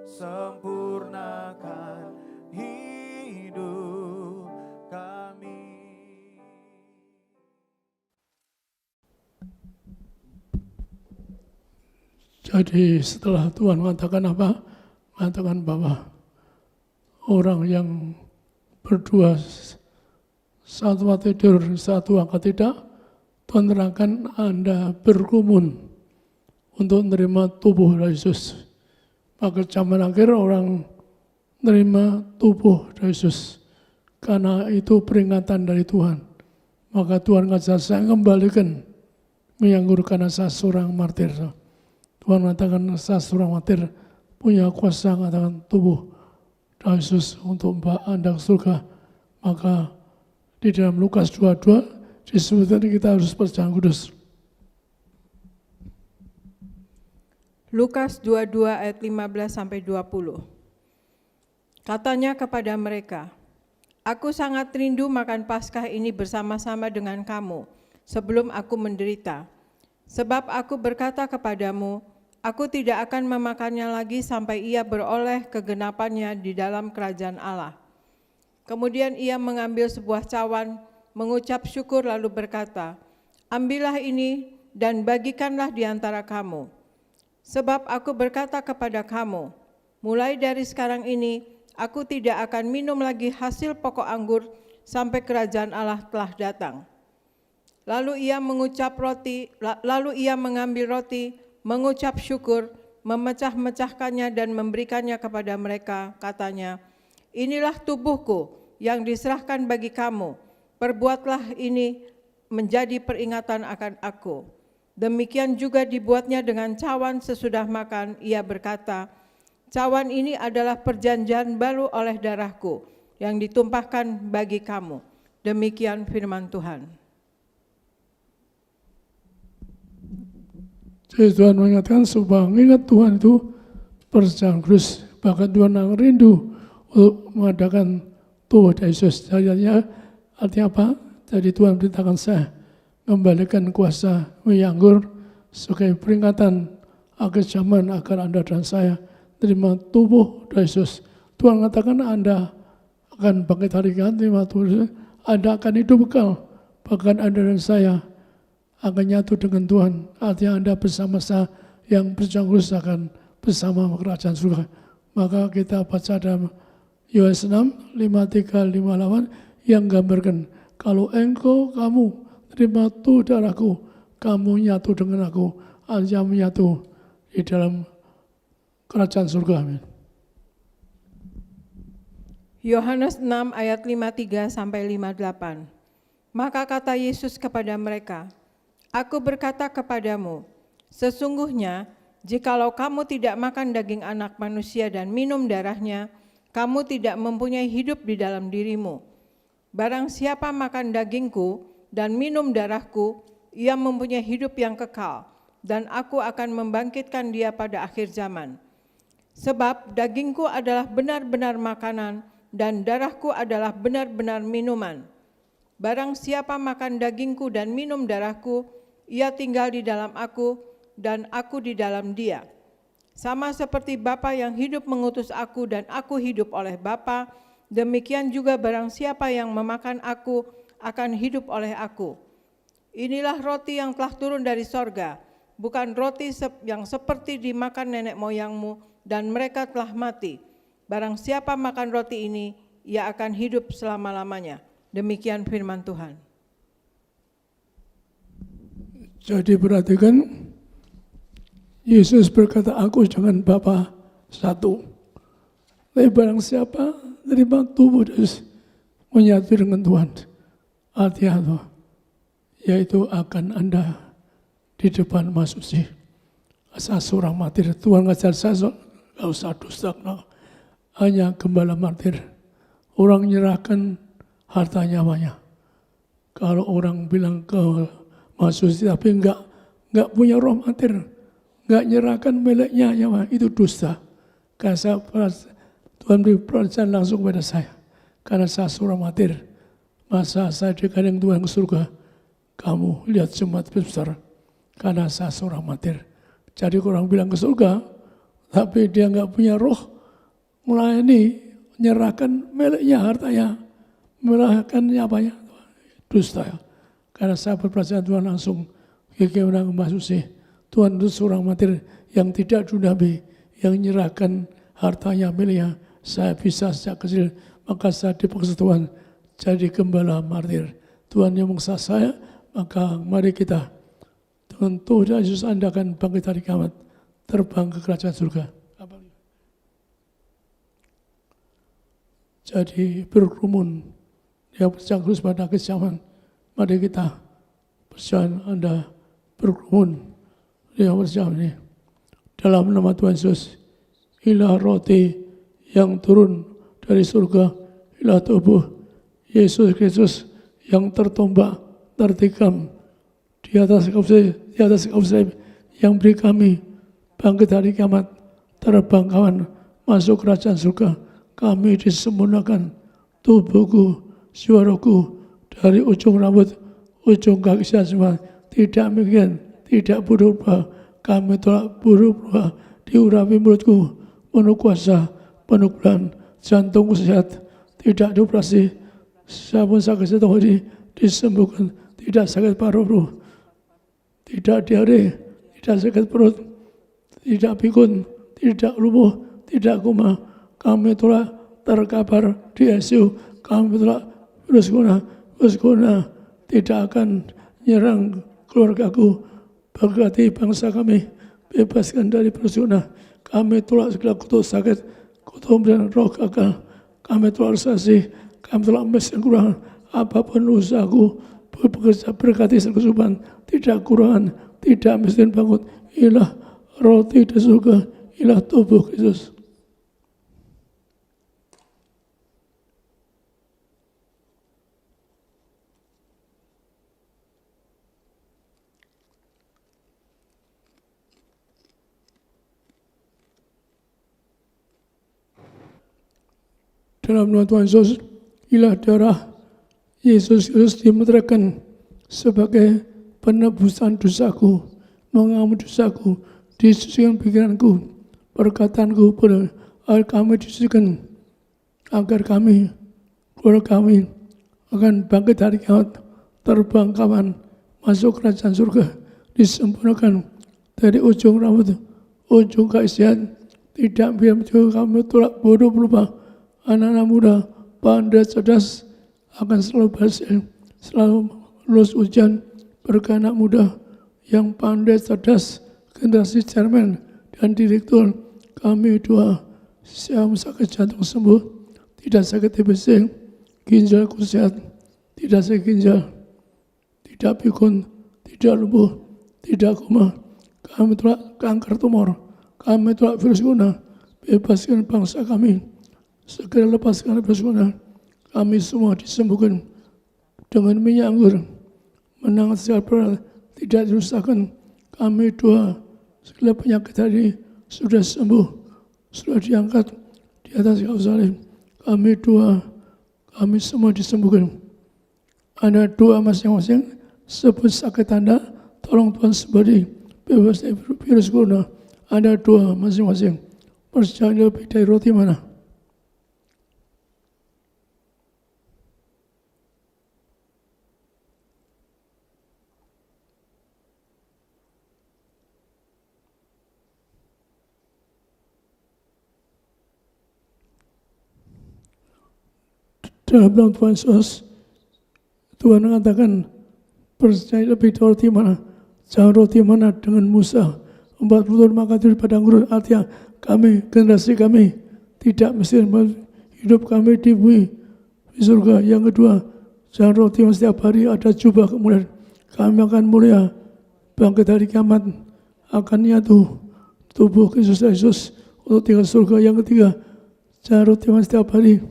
[SPEAKER 4] sempurnakan hidup kami.
[SPEAKER 1] Jadi setelah Tuhan mengatakan apa? Mengatakan bahwa orang yang berdua, satu tidur, satu angkat tidak, Tuhan terangkan Anda berkerumun untuk menerima tubuh Yesus. Maka zaman akhir orang menerima tubuh Yesus. Karena itu peringatan dari Tuhan. Maka Tuhan kata saya kembalikan menganggur karena saya seorang martir. Tuhan mengatakan saya seorang martir punya kuasa mengatakan tubuh Yesus untuk membawa Anda ke surga. Maka di dalam Lukas 22 disebutkan kita harus percaya kudus.
[SPEAKER 5] Lukas 22 ayat 15-20. Katanya kepada mereka, "Aku sangat rindu makan Paskah ini bersama-sama dengan kamu sebelum aku menderita. Sebab aku berkata kepadamu, aku tidak akan memakannya lagi sampai ia beroleh kegenapannya di dalam kerajaan Allah." Kemudian ia mengambil sebuah cawan, mengucap syukur lalu berkata, "Ambillah ini dan bagikanlah di antara kamu. Sebab aku berkata kepada kamu, mulai dari sekarang ini, aku tidak akan minum lagi hasil pokok anggur sampai kerajaan Allah telah datang." Lalu ia mengambil roti, mengucap syukur, memecah-mecahkannya dan memberikannya kepada mereka, katanya, "Inilah tubuhku yang diserahkan bagi kamu, perbuatlah ini menjadi peringatan akan aku." Demikian juga dibuatnya dengan cawan sesudah makan, ia berkata, "Cawan ini adalah perjanjian baru oleh darahku yang ditumpahkan bagi kamu." Demikian firman Tuhan.
[SPEAKER 1] Jadi Tuhan mengingatkan supaya mengingat Tuhan itu percaya kudus. Bahkan Tuhan rindu untuk mengadakan tubuh Yesus. Artinya apa? Jadi Tuhan beritakan saya kembalikan kuasa menganggur sebagai peringatan akhir zaman agar Anda dan saya terima tubuh Yesus. Tuhan mengatakan Anda akan bangkit hari ganti, Anda akan hidup kekal, bahkan Anda dan saya akan nyatu dengan Tuhan. Artinya Anda bersama saya yang percaya akan bersama kerajaan surga. Maka kita baca dalam Yohanes 6, 53-58 yang gambarkan kalau kamu terima tubuh darahku, kamu nyatu dengan aku, Anda menyatu di dalam kerajaan surga. Amin.
[SPEAKER 5] Yohanes 6 ayat 53-58. Maka kata Yesus kepada mereka, "Aku berkata kepadamu, sesungguhnya jikalau kamu tidak makan daging anak manusia dan minum darahnya, kamu tidak mempunyai hidup di dalam dirimu. Barang siapa makan dagingku dan minum darahku, ia mempunyai hidup yang kekal, dan aku akan membangkitkan dia pada akhir zaman. Sebab dagingku adalah benar-benar makanan, dan darahku adalah benar-benar minuman. Barang siapa makan dagingku dan minum darahku, ia tinggal di dalam aku, dan aku di dalam dia. Sama seperti Bapa yang hidup mengutus aku dan aku hidup oleh Bapa, demikian juga barang siapa yang memakan aku akan hidup oleh aku. Inilah roti yang telah turun dari sorga, bukan roti yang seperti dimakan nenek moyangmu dan mereka telah mati. Barang siapa makan roti ini, ia akan hidup selama-lamanya." Demikian firman Tuhan.
[SPEAKER 1] Jadi perhatikan, Yesus berkata, aku dengan Bapa satu. Tapi barang siapa terima tubuh Yesus menyatu dengan Tuhan, artinya apa? Yaitu akan Anda di depan manusia. Asal seorang martir, Tuhan ngajar saya, gak usah dusta, hanya gembala martir. Orang nyerahkan harta nyawanya. Kalau orang bilang ke manusia tapi enggak punya roh martir, enggak nyerahkan miliknya nyawa, itu dusta. Karena Tuhan beri percaya langsung kepada saya. Karena saya seorang martir, masa saya dikandung Tuhan ke surga, kamu lihat jemaat besar. Karena saya seorang martir. Jadi orang bilang ke surga, tapi dia enggak punya roh melayani, menyerahkan miliknya, hartanya, menyerahkan nyawanya, dusta ya. Karena saya berpercaya Tuhan langsung ke orang manusia. Tuhan itu seorang martir yang tidak dunabi, yang menyerahkan hartanya, miliknya. Saya bisa sejak kecil, maka saya dipaksa Tuhan jadi gembala martir. Tuhan yang mengasihi saya, maka mari kita dengan Tuhan Yesus Anda akan bangkit hari kiamat, terbang ke kerajaan surga. Jadi berkerumun yang percaya Kristus pada akhir zaman. Mari kita percaya Anda berkerumun yang percaya ini. Dalam nama Tuhan Yesus, inilah roti yang turun dari surga, inilah tubuh Yesus Kristus yang tertombak, tertikam di atas kayu salib yang beri kami bangkit hari kiamat, terbang kawan masuk kerajaan surga. Kami disempurnakan tubuhku, suaraku dari ujung rambut, ujung kaki saya semua tidak mungkin, tidak berubah. Kami telah berubah, diurapi mulutku, penuh kuasa, penuh bulan, jantungku sehat, tidak dioperasi, saya pun sakit hati disembuhkan, tidak sakit paru-paru, tidak diare, tidak sakit perut, tidak pikun, tidak lumpuh, tidak koma. Kami telah terkapar di ICU, kami telah virus corona tidak akan menyerang keluargaku, berkati bangsa kami, bebaskan dari virus corona. Kami telah segala kutuk sakit, kutuk dan roh gagal, kami telah resesi, kami telah miskin kurang, apapun usahaku, bekerja berkati kesubuhan, tidak kurangan, tidak miskin bangun. Inilah roti di surga, inilah tubuh Kristus. Dalam nama Tuhan Yesus, inilah darah Yesus Kristus dimeteraikan sebagai penebusan dosaku, mengampuni dosaku, disucikan pikiranku, perkataanku, agar kami disucikan, agar kami, keluarga kami akan bangkit hari kiamat, terbang kawan, masuk kerajaan surga, disempurnakan dari ujung rambut, ujung kaki tidak biar kami tolak bodoh berubah. Anak-anak muda, pandai, cerdas, akan selalu berhasil, selalu lulus ujian. Berkah anak muda yang pandai, cerdas, generasi chairman dan direktur. Kami doa, siapa sakit jantung sembuh, tidak sakit TBC, ginjalku sehat, tidak sakit ginjal, tidak pikun, tidak lumpuh, tidak koma. Kami telah kanker tumor, kami telah virus corona, bebaskan bangsa kami. Segera lepaskan virus corona. Kami semua disembuhkan dengan minyak anggur. Menang segala perang, tidak dirusakkan. Kami doa segala penyakit tadi sudah sembuh, sudah diangkat di atas kayu salib. Kami doa, kami semua disembuhkan. Ada doa masing-masing, sebut sakit Anda, tolong Tuhan sembari bebas dari virus corona. Ada doa masing-masing. Percaya lebih dari roti mana? Dalam nama Tuhan Yesus, Tuhan mengatakan percaya lebih dari roti mana, jangan roti mana dengan Musa, 40 tahun maka di padang gurun, artinya kami, generasi kami tidak mesti hidup kami di bumi, di surga. Yang kedua, jangan roti yang setiap hari, ada jubah kemuliaan. Kami akan mulia, bangkit hari kiamat, akan nyatu tubuh Kristus Yesus untuk tinggal surga. Yang ketiga, jangan roti yang setiap hari,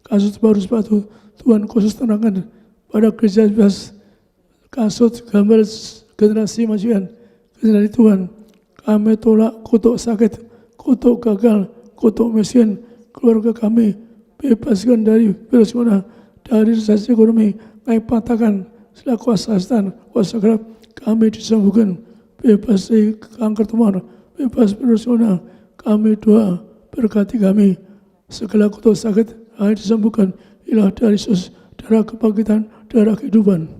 [SPEAKER 1] kasus baru sepatu Tuhan khusus terangkan pada gereja bebas, kasut gambar generasi majuan, generasi Tuhan. Kami tolak kutuk sakit, kutuk gagal, kutuk miskin, keluarga kami bebaskan dari virus corona, dari resesi ekonomi, kami patahkan segala kuasa setan, kuasa gelap, kami disembuhkan, bebas dari kanker tumor, bebas virus corona. Kami doa, berkati kami, segala kutuk sakit kami disembuhkan, ilah dari Yesus, darah kebangkitan, darah kehidupan.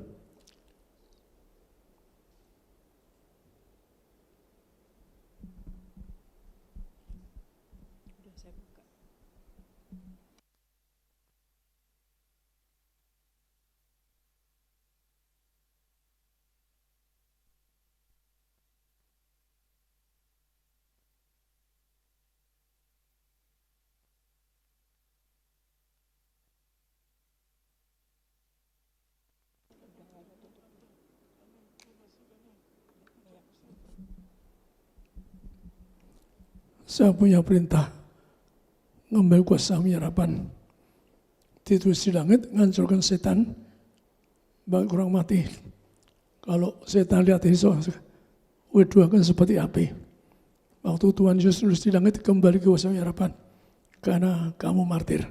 [SPEAKER 1] Saya punya perintah ngambil kuasa penyerapan, ditulis di langit, ngancurkan setan, bagi orang mati. Kalau setan lihat Yesus, wedua kan seperti api. Waktu Tuhan Yesus tulis di langit, kembali ke kuasa penyerapan, karena kamu martir.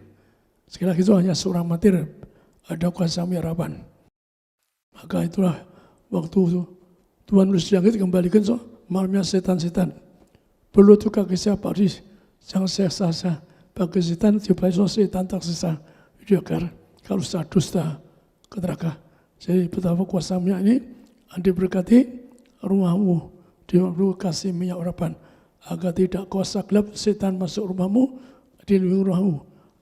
[SPEAKER 1] Sekali lagi itu hanya seorang martir, ada kuasa penyerapan. Maka itulah waktu Tuhan tulis di langit, kembalikan malamnya setan-setan. Perlu tukar kisah Paris, jangan sesa bagi setan, tiba setan tak sesa, diakar kalau sudah dusta ke neraka. Jadi betapa kuasanya ini, Anda berkati rumahmu, dikasih minyak urapan, agar tidak kuasa gelap setan masuk rumahmu, dilindungi rumahmu,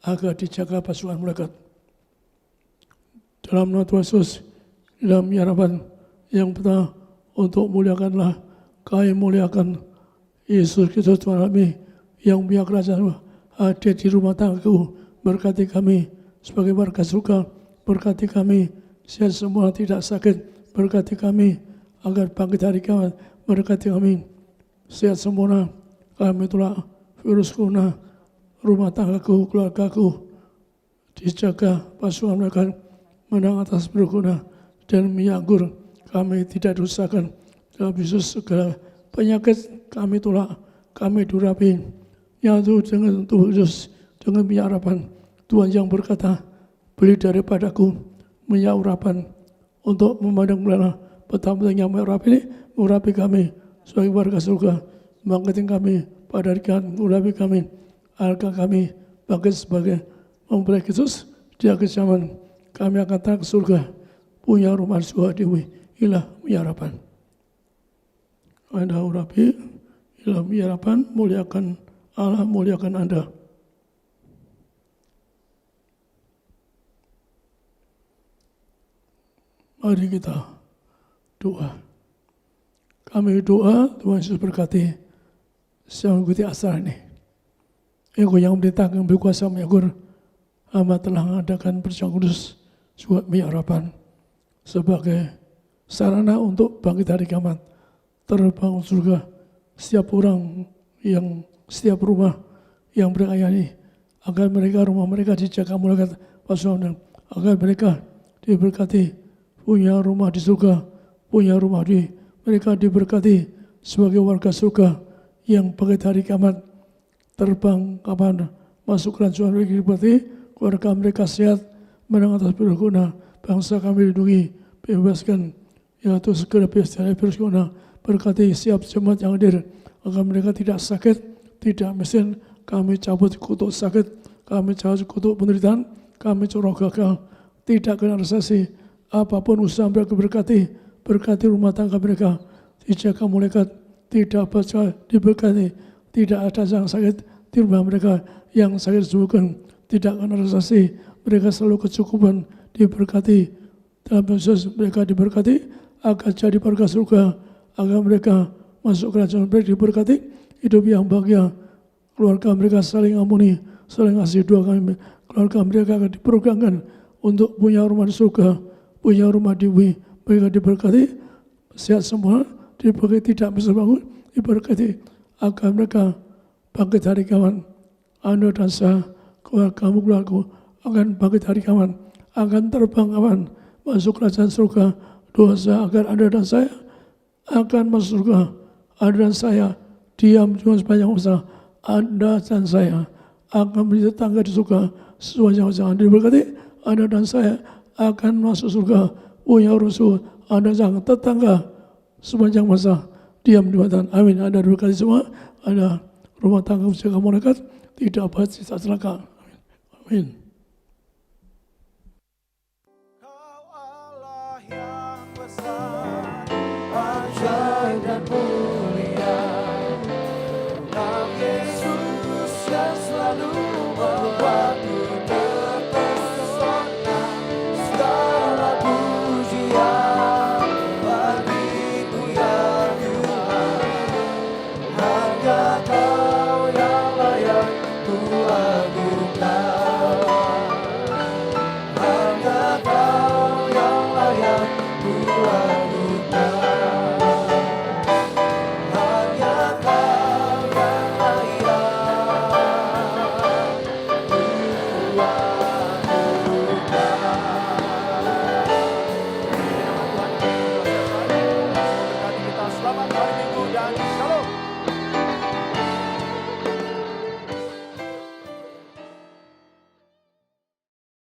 [SPEAKER 1] agar dijaga pasukan malaikat. Dalam nama Tuhan Yesus, dalam harapan yang pertama, untuk muliakanlah, kami muliakan Yesus Kristus Tuhan kami yang punya kerajaan ada di rumah tanggaku. Berkati kami sebagai warga surga, berkati kami sehat semua, tidak sakit, berkati kami agar bangkit hari kiamat, berkati kami sehat sempurna. Kami telah virus corona, rumah tanggaku, keluargaku dijaga pasukan mereka menang atas berguna dan minyak anggur kami tidak dirusakan dalam Yesus. Segala penyakit kami tolak, kami durapi, nyatu dengan tubuh Yesus, dengan minyak urapan. Tuhan yang berkata, beli daripadaku minyak urapan untuk memandang belana betapa yang minyak urapan ini mengurapi kami sebagai warga surga, bangkitin kami pada hari kiamat, mengurapi kami, agar kami bangkit sebagai mempelai Yesus di akhir zaman. Kami akan datang ke surga, punya rumah surga di bumi, ilah minyak urapan. Anda urapi, dalam harapan muliakan Allah, muliakan Anda. Mari kita doa. Kami doa, Tuhan Yesus berkati, saya mengikuti acara ini. Engkau yang memerintahkan berkuasa menyakur, hamba telah mengadakan perjamuan kudus, juga minyak urapan, sebagai sarana untuk bangkit hari kiamat, terbang surga. Setiap orang yang, setiap rumah yang berkayani, agar mereka, rumah mereka dijaga malaikat pasukan, agar mereka diberkati, punya rumah di surga, punya rumah di, mereka diberkati sebagai warga surga yang bangkit hari kiamat, terbang kapan masuk kerajaan mereka diberkati, keluarga mereka sehat, menang atas berguna, bangsa kami lindungi, bebaskan, yaitu segala pesta virus corona. Berkati siap jemaat yang hadir, agar mereka tidak sakit, tidak miskin. Kami cabut kutuk sakit, kami cabut kutuk penderitaan, kami cabut gagal, tidak kena resesi. Apapun usaha mereka berkati, berkati rumah tangga mereka, dijaga malaikat, tidak baca diberkati, tidak ada yang sakit di rumah mereka, yang sakit disembuhkan, tidak kena resesi. Mereka selalu kecukupan, diberkati. Dalam Yesus mereka diberkati, agar jadi warga surga, agar mereka masuk kerajaan mereka diberkati, hidup yang bahagia, keluarga mereka saling ampuni, saling kasih doa kami, keluarga mereka akan diprogramkan untuk punya rumah di surga, punya rumah di bumi, mereka diberkati, sehat semua, diberkati tidak bisa bangun, diberkati agar mereka bangkit hari kiamat. Anda dan saya, keluarga akan bangkit hari kiamat, akan terbang kawan, masuk kerajaan surga. Dosa agar Anda dan saya akan masuk surga. Anda dan saya diam cuma sepanjang masa. Anda dan saya akan menjadi tetangga di surga sepanjang masa. Anda diberkati, Anda dan saya akan masuk surga, punya urusan. Anda jangan tetangga sepanjang masa, diam di mata. Amin. Anda diberkati semua. Ada rumah tangga menjaga malaikat, tidak baca, tidak celaka. Amin.